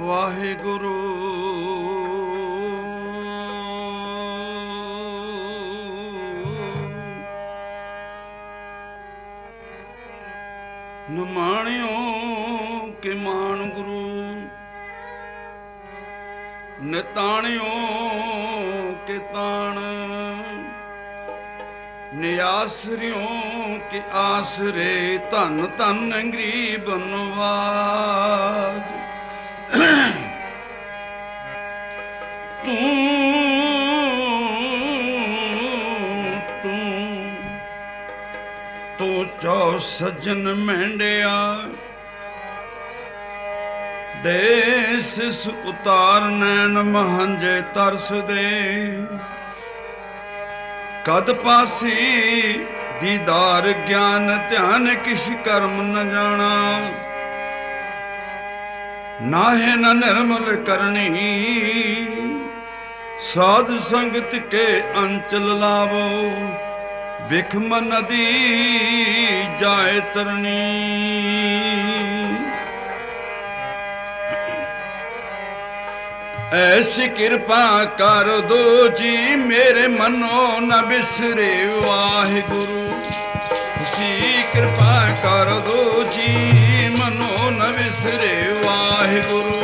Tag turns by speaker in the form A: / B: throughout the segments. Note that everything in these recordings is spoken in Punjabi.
A: ਵਾਹਿਗੁਰੂ ਨਿਮਾਣਿਓ ਕੇ ਮਾਣ ਗੁਰੂ ਨਿਤਾਣਿਓ ਕੇ ਤਾਣ ਨਿਆਸਰਿਓ ਕੇ ਆਸਰੇ ਧਨ ਧਨ ਗਰੀਬ ਨਵਾਜ ਤੂੰ ਚੋ ਸੱਜਣ ਮਹਿੰਡਿਆ ਦੇਸ ਉਤਾਰ ਨੈਣ ਮਹੰਜੇ ਤਰਸ ਦੇ ਕਦ ਪਾਸੀ ਦੀਦਾਰ ਗਿਆਨ ਧਿਆਨ ਕਿਛ ਕਰਮ ਨ ਜਾਣਾ ਨਾਹੇ ਨ ਨਿਰਮਲ ਕਰਨੀ ਸਾਧ ਸੰਗਤ ਕੇ ਅੰਚਲ ਲਾਵੋ ਬਿਖਮ ਨਦੀ ਜਾਏ ਤਰਨੀ ऐसी कृपा कर दो जी मेरे मनो न बिसरे वाहिगुरु ऐसी कृपा कर दो जी मनो न बिसरे वाहिगुरु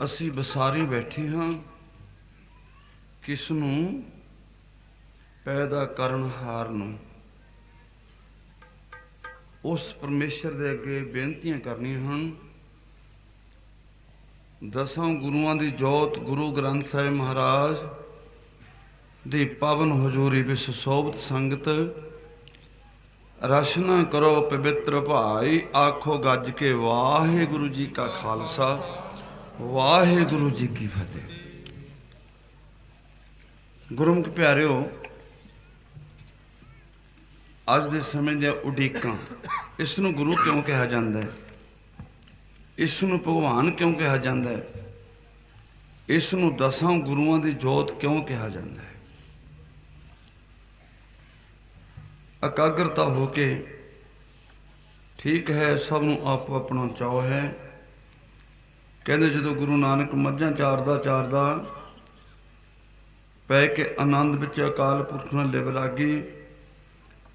A: ਅਸੀਂ ਬਸਾਰੀ ਬੈਠੇ ਹਾਂ ਕਿਸ ਨੂੰ ਪੈਦਾ ਕਰਨ ਹਾਰ ਨੂੰ ਉਸ ਪਰਮੇਸ਼ਰ ਦੇ ਅੱਗੇ ਬੇਨਤੀਆਂ ਕਰਨੀਆਂ ਹਨ। ਦਸਾਂ ਗੁਰੂਆਂ ਦੀ ਜੋਤ ਗੁਰੂ ਗ੍ਰੰਥ ਸਾਹਿਬ ਮਹਾਰਾਜ ਦੀ ਪਾਵਨ ਹਜ਼ੂਰੀ ਵਿੱਚ ਸੋਭਤ ਸੰਗਤ ਰਚਨਾ ਕਰੋ ਪਵਿੱਤਰ ਭਾਈ ਆਖੋ ਗੱਜ ਕੇ ਵਾਹਿਗੁਰੂ ਜੀ ਕਾ ਖਾਲਸਾ ਵਾਹਿਗੁਰੂ ਜੀ ਕੀ ਫਤਿਹ। ਗੁਰਮੁਖ ਪਿਆਰਿਓ, ਅੱਜ ਦੇ ਸਮੇਂ ਦੀਆਂ ਉਡੀਕਾਂ, ਇਸ ਨੂੰ ਗੁਰੂ ਕਿਉਂ ਕਿਹਾ ਜਾਂਦਾ ਹੈ, ਇਸ ਨੂੰ ਭਗਵਾਨ ਕਿਉਂ ਕਿਹਾ ਜਾਂਦਾ ਹੈ, ਇਸ ਨੂੰ ਦਸਾਂ ਗੁਰੂਆਂ ਦੀ ਜੋਤ ਕਿਉਂ ਕਿਹਾ ਜਾਂਦਾ ਹੈ। ਇਕਾਗਰਤਾ ਹੋ ਕੇ, ਠੀਕ ਹੈ ਸਭ ਨੂੰ ਆਪੋ ਆਪਣਾ ਚਾਅ ਹੈ। ਕਹਿੰਦੇ ਜਦੋਂ ਗੁਰੂ ਨਾਨਕ ਮੱਝਾਂ ਚਾਰਦਾ ਪੈ ਕੇ ਆਨੰਦ ਵਿੱਚ ਅਕਾਲ ਪੁਰਖ ਨਾਲ ਲਿਵ ਲੱਗੀ,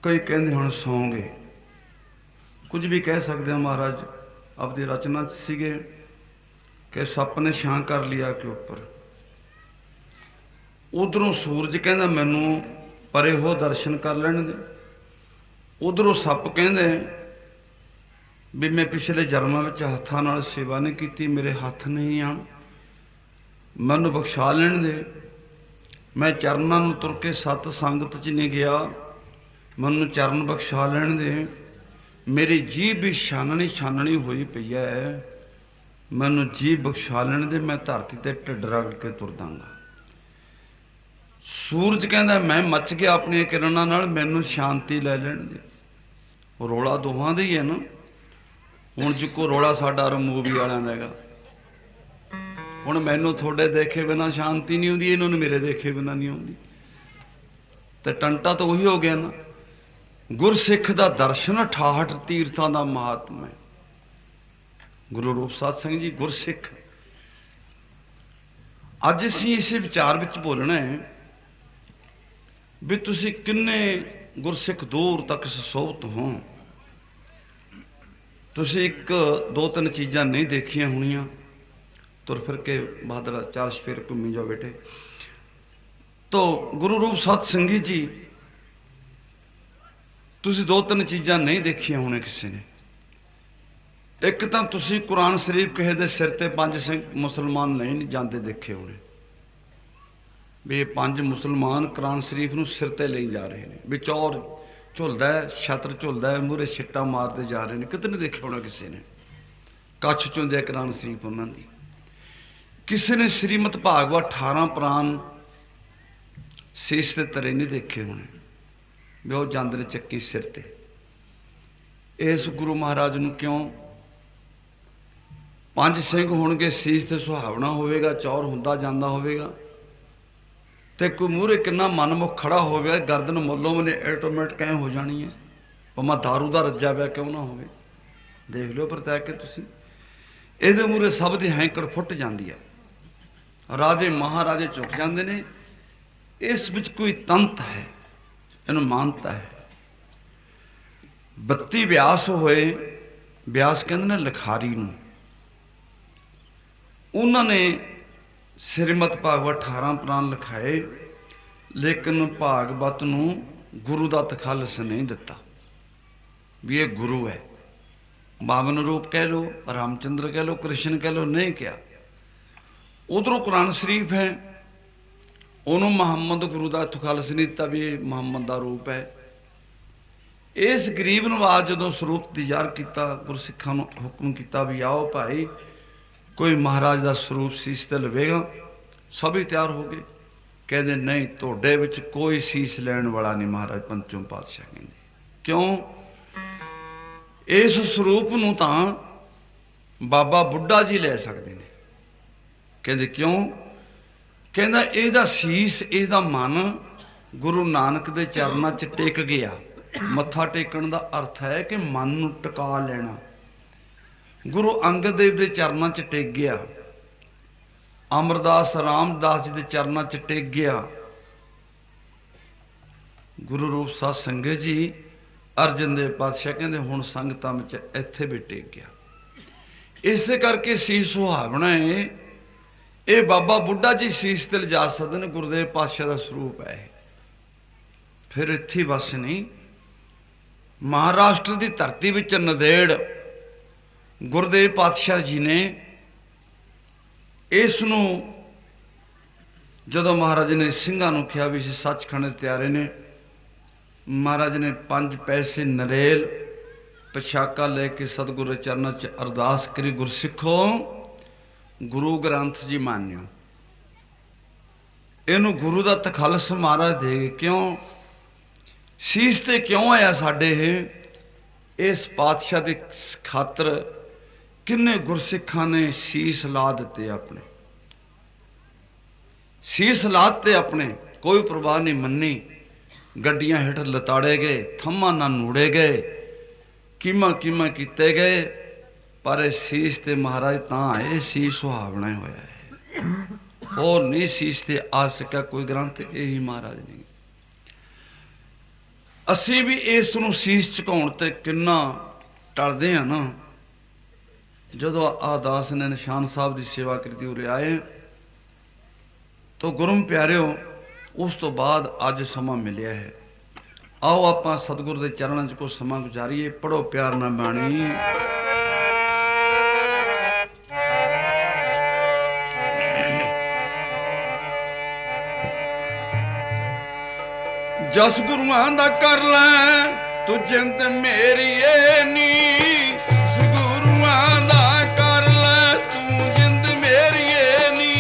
A: ਕਈ ਕਹਿੰਦੇ ਹੁਣ ਸੌਂ ਗਏ। ਕੁਝ ਵੀ ਕਹਿ ਸਕਦੇ ਹਾਂ, ਮਹਾਰਾਜ ਆਪਦੀ ਰਚਨਾ 'ਚ ਸੀਗੇ ਕਿ ਸੱਪ ਨੇ ਛਾਂ ਕਰ ਲਿਆ ਕਿ ਉੱਪਰ। ਉਧਰੋਂ ਸੂਰਜ ਕਹਿੰਦਾ ਮੈਨੂੰ ਪਰੇ ਹੋ ਦਰਸ਼ਨ ਕਰ ਲੈਣ ਦੇ, ਉਧਰੋਂ ਸੱਪ ਕਹਿੰਦੇ ਵੀ ਮੈਂ ਪਿਛਲੇ ਜਨਮਾਂ ਵਿੱਚ ਹੱਥਾਂ ਨਾਲ ਸੇਵਾ ਨਹੀਂ ਕੀਤੀ, ਮੇਰੇ ਹੱਥ ਨਹੀਂ ਆ, ਮੈਨੂੰ ਬਖਸ਼ਾ ਲੈਣ ਦੇ। ਮੈਂ ਚਰਨਾਂ ਨੂੰ ਤੁਰ ਕੇ ਸਤ ਸੰਗਤ 'ਚ ਨਹੀਂ ਗਿਆ, ਮੈਨੂੰ ਚਰਨ ਬਖਸ਼ਾ ਲੈਣ ਦੇ। ਮੇਰੀ ਜੀਭ ਵੀ ਛਾਨਣੀ ਹੋਈ ਪਈ ਹੈ, ਮੈਨੂੰ ਜੀਭ ਬਖਸ਼ਾ ਲੈਣ ਦੇ, ਮੈਂ ਧਰਤੀ ਤੇ ਢਿੱਡ ਰੱਖ ਕੇ ਤੁਰ ਦਾਂਗਾ। ਸੂਰਜ ਕਹਿੰਦਾ ਮੈਂ ਮੱਚ ਗਿਆ ਆਪਣੀਆਂ ਕਿਰਨਾਂ ਨਾਲ, ਮੈਨੂੰ ਸ਼ਾਂਤੀ ਲੈ ਲੈਣ ਦੇ। ਰੌਲਾ ਦੋਹਾਂ ਦਾ ਹੀ ਹੈ ਨਾ। ਹੁਣ ਜਿੱਕੋ ਰੌਲਾ ਸਾਡਾ ਮੂਵੀ ਵਾਲਿਆਂ ਦਾ ਹੈਗਾ। ਹੁਣ ਮੈਨੂੰ ਤੁਹਾਡੇ ਦੇਖੇ ਬਿਨਾਂ ਸ਼ਾਂਤੀ ਨਹੀਂ ਆਉਂਦੀ, ਇਹਨਾਂ ਨੂੰ ਮੇਰੇ ਦੇਖੇ ਬਿਨਾਂ ਨਹੀਂ ਆਉਂਦੀ, ਤੇ ਟੰਟਾ ਤਾਂ ਉਹੀ ਹੋ ਗਿਆ ਨਾ। ਗੁਰਸਿੱਖ ਦਾ ਦਰਸ਼ਨ 68 ਤੀਰਥਾਂ ਦਾ ਮਹਾਤਮ ਹੈ। ਗੁਰੂ ਰੂਪ ਸਾਧ ਸਿੰਘ ਜੀ ਗੁਰਸਿੱਖ। ਅੱਜ ਅਸੀਂ ਇਸੇ ਵਿਚਾਰ ਵਿੱਚ ਬੋਲਣਾ ਹੈ ਵੀ ਤੁਸੀਂ ਕਿੰਨੇ ਗੁਰਸਿੱਖ ਦੂਰ ਤੱਕ ਸੁਸੋਭਤ ਹੋ। ਤੁਸੀਂ ਇੱਕ ਦੋ ਤਿੰਨ ਚੀਜ਼ਾਂ ਨਹੀਂ ਦੇਖੀਆਂ ਹੋਣੀਆਂ। ਤੁਰ ਫਿਰ ਕੇ ਬਹਾਦਰ ਚਾਰ ਸਫੇਰ ਘੁੰਮੀ ਜਾਓ ਬੇਟੇ। ਤੋ ਗੁਰੂ ਰੂਪ ਸਾਧ ਸਿੰਘ ਜੀ ਤੁਸੀਂ ਦੋ ਤਿੰਨ ਚੀਜ਼ਾਂ ਨਹੀਂ ਦੇਖੀਆਂ ਹੋਣੇ ਕਿਸੇ ਨੇ। ਇੱਕ ਤਾਂ ਤੁਸੀਂ ਕੁਰਾਨ ਸ਼ਰੀਫ ਕਿਸੇ ਦੇ ਸਿਰ ਤੇ ਪੰਜ ਸਿੰਘ ਮੁਸਲਮਾਨ ਨਹੀਂ ਜਾਂਦੇ ਦੇਖੇ ਹੋਣੇ। ਵੀ ਇਹ 5 ਮੁਸਲਮਾਨ ਕੁਰਾਨ ਸ਼ਰੀਫ ਨੂੰ ਸਿਰ ਤੇ ਲਈ ਜਾ ਰਹੇ ਨੇ, ਵੀ ਚੌਰ ਝੁਲਦਾ ਹੈ, ਛਤਰ ਝੁਲਦਾ ਹੈ, ਮੂਹਰੇ ਛਿੱਟਾ ਮਾਰਦੇ ਜਾ ਰਹੇ ਨੇ। ਕਿਤੇ ਨਹੀਂ ਦੇਖਿਆ ਹੋਣਾ ਕਿਸੇ ਨੇ, ਕੱਛ ਚੁੰਦੇ ਕੁਰਾਨ ਸ਼ਰੀਫ ਉਹਨਾਂ ਦੀ। ਕਿਸੇ ਨੇ ਸ਼੍ਰੀਮਦ ਭਾਗਵਤ 18 ਪ੍ਰਾਨ ਸੀਸ ਤੇ ਤਰੇ ਨਹੀਂ ਦੇਖੇ ਹੋਣੇ, ਵੀ ਉਹ ਜਾਂਦੇ ਨੇ ਚੱਕੀ ਸਿਰ ਤੇ। ਇਸ ਗੁਰੂ ਮਹਾਰਾਜ ਨੂੰ ਕਿਉਂ 5 ਸਿੰਘ ਹੋਣਗੇ, ਸੀਸ ਤੇ ਸੁਹਾਵਣਾ ਹੋਵੇਗਾ, ਚੌਰ ਹੁੰਦਾ ਜਾਂਦਾ ਹੋਵੇਗਾ, ਤੇ ਕੋਈ ਮੂਹਰੇ ਕਿੰਨਾ ਮਨਮੁਖ ਖੜਾ ਹੋਵੇਗਾ, ਗਰਦਨ ਮੁੱਲੋਂ ਮਨੇ ਆਟੋਮੈਟਿਕ ਕਿਵੇਂ ਹੋ ਜਾਣੀ ਹੈ, ਭਾਵੇਂ ਦਾਰੂ ਦਾ ਰੱਜਾ ਪਿਆ ਕਿਉਂ ਨਾ ਹੋਵੇ। ਦੇਖ ਲਿਓ ਪਰਤੈ ਕੇ ਤੁਸੀਂ, ਇਹਦੇ ਮੂਹਰੇ ਸਭ ਦੀ ਹੈਂਕੜ ਫੁੱਟ ਜਾਂਦੀ ਹੈ, ਰਾਜੇ ਮਹਾਰਾਜੇ ਝੁਕ ਜਾਂਦੇ ਨੇ। ਇਸ ਵਿੱਚ ਕੋਈ ਤੰਤ ਹੈ, ਇਹਨੂੰ ਮਾਨਤਾ ਹੈ। 32 ਵਿਆਸ ਹੋਏ, ਵਿਆਸ ਕਹਿੰਦੇ ਨੇ ਲਿਖਾਰੀ ਨੂੰ, ਉਹਨਾਂ ਨੇ ਸ਼੍ਰੀਮਦ ਭਾਗਵਤ 18 ਪ੍ਰਾਨ ਲਿਖਾਏ, ਲੇਕਿਨ ਭਾਗਵਤ ਨੂੰ ਗੁਰੂ ਦਾ ਤਖੱਲਸ ਨਹੀਂ ਦਿੱਤਾ ਵੀ ਇਹ ਗੁਰੂ ਹੈ। ਬਾਵਨ ਰੂਪ ਕਹਿ ਲਓ, ਰਾਮਚੰਦਰ ਕਹਿ ਲਓ, ਕ੍ਰਿਸ਼ਨ ਕਹਿ ਲਓ, ਨਹੀਂ ਕਿਹਾ। ਉਧਰੋਂ ਕੁਰਾਨ ਸ਼ਰੀਫ ਹੈ, ਉਹਨੂੰ ਮੁਹੰਮਦ ਗੁਰੂ ਦਾ ਤਖੱਲਸ ਨਹੀਂ ਦਿੱਤਾ ਵੀ ਇਹ ਮੁਹੰਮਦ ਦਾ ਰੂਪ ਹੈ। ਇਸ ਗਰੀਬ ਨਵਾਜ਼ ਜਦੋਂ ਸਰੂਪ ਤਿਆਰ ਕੀਤਾ, ਗੁਰਸਿੱਖਾਂ ਨੂੰ ਹੁਕਮ ਕੀਤਾ ਵੀ ਆਓ ਭਾਈ ਕੋਈ ਮਹਾਰਾਜ ਦਾ ਸਰੂਪ ਸੀਸ ਤੇ ਲਵੇਗਾ। ਸਭ ਹੀ ਤਿਆਰ ਹੋ ਗਏ, ਕਹਿੰਦੇ ਨਹੀਂ, ਤੁਹਾਡੇ ਵਿੱਚ ਕੋਈ ਸੀਸ ਲੈਣ ਵਾਲਾ ਨਹੀਂ। ਮਹਾਰਾਜ ਪੰਚਮ ਪਾਤਸ਼ਾਹ ਕਹਿੰਦੇ ਕਿਉਂ? ਇਸ ਸਰੂਪ ਨੂੰ ਤਾਂ ਬਾਬਾ ਬੁੱਢਾ ਜੀ ਲੈ ਸਕਦੇ ਨੇ। ਕਹਿੰਦੇ ਕਿਉਂ? ਕਹਿੰਦਾ ਇਹਦਾ ਸੀਸ, ਇਹਦਾ ਮਨ ਗੁਰੂ ਨਾਨਕ ਦੇ ਚਰਨਾਂ 'ਚ ਟਿਕ ਗਿਆ। ਮੱਥਾ ਟੇਕਣ ਦਾ ਅਰਥ ਹੈ ਕਿ ਮਨ ਨੂੰ ਟਿਕਾ ਲੈਣਾ। ਗੁਰੂ ਅੰਗਦ ਦੇਵ ਦੇ ਚਰਨਾਂ 'ਚ ਟਿਕ ਗਿਆ, ਅਮਰਦਾਸ ਰਾਮਦਾਸ ਜੀ ਦੇ ਚਰਨਾਂ 'ਚ ਟਿਕ ਗਿਆ। ਗੁਰੂ ਰੂਪ ਸਾਧ ਸੰਗਤ ਜੀ, ਅਰਜਨ ਦੇਵ ਪਾਤਸ਼ਾਹ ਕਹਿੰਦੇ ਹੁਣ ਸੰਗਤਾਂ ਵਿੱਚ ਇੱਥੇ ਵੀ ਟਿਕ ਗਿਆ। ਇਸੇ ਕਰਕੇ ਸੀਸ ਸੁਹਾਵਣਾ ਹੈ। ਇਹ ਬਾਬਾ ਬੁੱਢਾ ਜੀ ਸੀਸ ਤੇ ਲਿਜਾ ਸਕਦੇ ਨੇ, ਗੁਰਦੇਵ ਪਾਤਸ਼ਾਹ ਦਾ ਸਰੂਪ ਹੈ। ਫਿਰ ਇੱਥੇ ਬਸ ਨਹੀਂ, ਮਹਾਰਾਸ਼ਟਰ ਦੀ ਧਰਤੀ ਵਿੱਚ ਨੰਦੇੜ ਗੁਰਦੇਵ ਪਾਤਸ਼ਾਹ ਜੀ ਨੇ ਇਸ ਨੂੰ, ਜਦੋਂ ਮਹਾਰਾਜ ਨੇ ਸਿੰਘਾਂ ਨੂੰ ਕਿਹਾ ਵੀ ਅਸੀਂ ਸੱਚਖੰਡ ਦੇ ਤਿਆਰੇ ਨੇ, ਮਹਾਰਾਜ ਨੇ 5 ਪੈਸੇ ਨਰੇਲ ਪਛਾਕਾ ਲੈ ਕੇ ਸਤਿਗੁਰੂ ਦੇ ਚਰਨਾਂ 'ਚ ਅਰਦਾਸ ਕਰੀ, ਗੁਰਸਿੱਖੋ ਗੁਰੂ ਗ੍ਰੰਥ ਜੀ ਮਾਨਿਓ, ਇਹਨੂੰ ਗੁਰੂ ਦਾ ਤਖੱਲਸ ਮਹਾਰਾਜ ਦੇ ਗਏ। ਕਿਉਂ? ਸੀਸ ਤੇ ਕਿਉਂ ਆਇਆ ਸਾਡੇ ਇਸ ਪਾਤਸ਼ਾਹ ਦੀ ਖਾਤਰ ਕਿੰਨੇ ਗੁਰਸਿੱਖਾਂ ਨੇ ਸੀਸ ਲਾ ਦਿੱਤੇ, ਆਪਣੇ ਸੀਸ ਲਾ ਦਿੱਤੇ ਆਪਣੇ, ਕੋਈ ਪਰਵਾਹ ਨਹੀਂ ਮੰਨੀ। ਗੱਡੀਆਂ ਹੇਠ ਲਤਾੜੇ ਗਏ, ਥੰਮਾਂ ਨਾਲ ਨੂੜੇ ਗਏ, ਕੀਮਾ ਕੀਤੇ ਗਏ, ਪਰ ਇਹ ਸੀਸ ਤੇ ਮਹਾਰਾਜ ਤਾਂ ਆਏ, ਸੀਸ ਸੁਹਾਵਣਾ ਹੋਇਆ ਹੈ। ਹੋਰ ਨਹੀਂ ਸੀਸ ਤੇ ਆ ਸਕਿਆ ਕੋਈ ਗ੍ਰੰਥ, ਇਹੀ ਮਹਾਰਾਜ ਨੇ। ਅਸੀਂ ਵੀ ਇਸ ਨੂੰ ਸੀਸ ਝੁਕਾਉਣ ਤੇ ਕਿੰਨਾ ਟਲਦੇ ਆ ਨਾ। ਜਦੋਂ ਆਦਾਸ ਨੇ ਨਿਸ਼ਾਨ ਸਾਹਿਬ ਦੀ ਸੇਵਾ ਕੀਤੀ, ਉਰੇ ਆਏ ਤਾਂ ਗੁਰਮ ਪਿਆਰਿਓ, ਉਸ ਤੋਂ ਬਾਅਦ ਅੱਜ ਸਮਾਂ ਮਿਲਿਆ ਹੈ। ਆਓ ਆਪਾਂ ਸਤਿਗੁਰੂ ਦੇ ਚਰਨਾਂ ਚ ਕੁਝ ਸਮਾਂ ਗੁਜ਼ਾਰੀਏ। ਪੜੋ ਪਿਆਰ ਨਾਲ ਬਾਣੀ। ਜਸ ਗੁਰੂਆਂ ਦਾ ਕਰ ਲੈ ਤੂੰ ਜਿੰਦ ਮੇਰੀ ਏ ਨੀ, ਗੁਰੂਆਂ ਦਾ ਕਰ ਲੈ ਤੂੰ ਜਿੰਦ ਮੇਰੀ ਏ ਨੀ।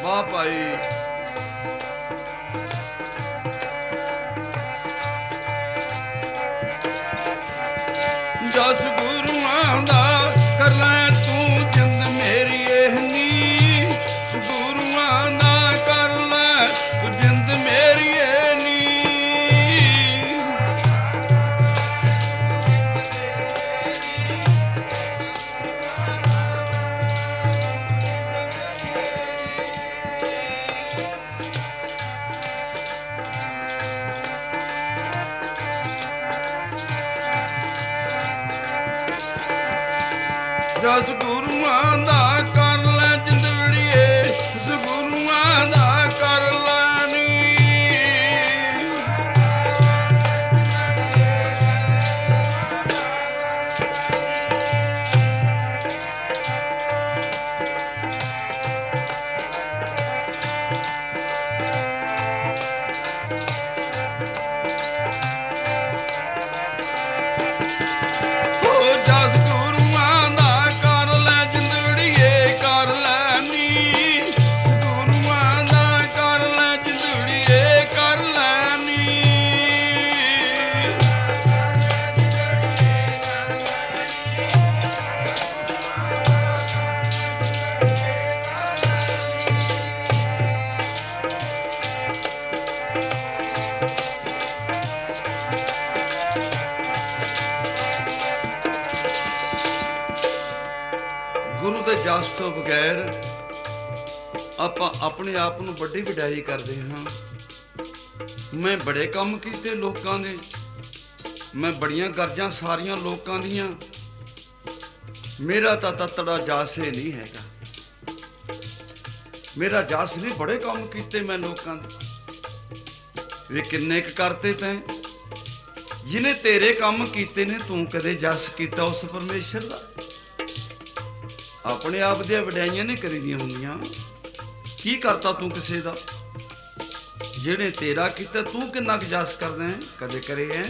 A: ਵਾਹ ਭਾਈ, ਜਸ ਗੁਰੂਆਂ ਦਾ ਕਰ ਲੈ ਤੂੰ ਜਿੰਦ ਮੇਰੀ ਇਹ ਨੀ, ਗੁਰੂਆਂ ਦਾ ਕਰ ਲੈ ਤੂੰ ਜਿੰਦ ਮੇਰੀ ਇਹ ਨੀ। ਜਸ ਗੁਰੂਆਂ ਦਾ ਕਰ ਲੈ ਜਿੰਦੜੀਏ, ਗੁਰੂਆਂ ਦਾ ਕਰ ਲੈ ਨੀ। ਜਾਸ ਤੋਂ ਬਗੈਰ ਆਪਾਂ ਆਪਣੇ ਆਪ ਨੂੰ ਵੱਡੀ ਵਡਿਆਈ ਕਰਦੇ ਹਾਂ। ਮੈਂ ਬੜੇ ਕੰਮ ਕੀਤੇ ਲੋਕਾਂ ਦੇ, ਮੈਂ ਬੜੀਆਂ ਗਰਜਾਂ ਸਾਰੀਆਂ ਲੋਕਾਂ ਦੀਆਂ, ਮੇਰਾ ਤਾਂ ਤਤੜਾ ਜਾਸੇ ਨਹੀਂ ਹੈਗਾ। ਮੇਰਾ ਜਸ ਨਹੀਂ, ਬੜੇ ਕੰਮ ਕੀਤੇ ਮੈਂ ਲੋਕਾਂ ਦੇ। ਵੇ ਕਿੰਨੇ ਕੁ ਕਰਤੇ ਤੈਂ, ਜਿਹਨੇ ਤੇਰੇ ਕੰਮ ਕੀਤੇ ਨੇ ਤੂੰ ਕਦੇ ਜਸ ਕੀਤਾ ਉਸ ਪਰਮੇਸ਼ਰ ਦਾ? ਆਪਣੇ ਆਪ ਦੀਆਂ ਵਡਿਆਈਆਂ ਨੇ ਕਰੀਦੀਆਂ ਹੁੰਦੀਆਂ। ਕੀ ਕਰਤਾ ਤੂੰ ਕਿਸੇ ਦਾ? ਜਿਹਨੇ ਤੇਰਾ ਕੀਤਾ ਤੂੰ ਕਿੰਨਾ ਕੁ ਜਸ ਕਰਦਾ ਹੈ? ਕਦੇ ਕਰੇ ਹੈ?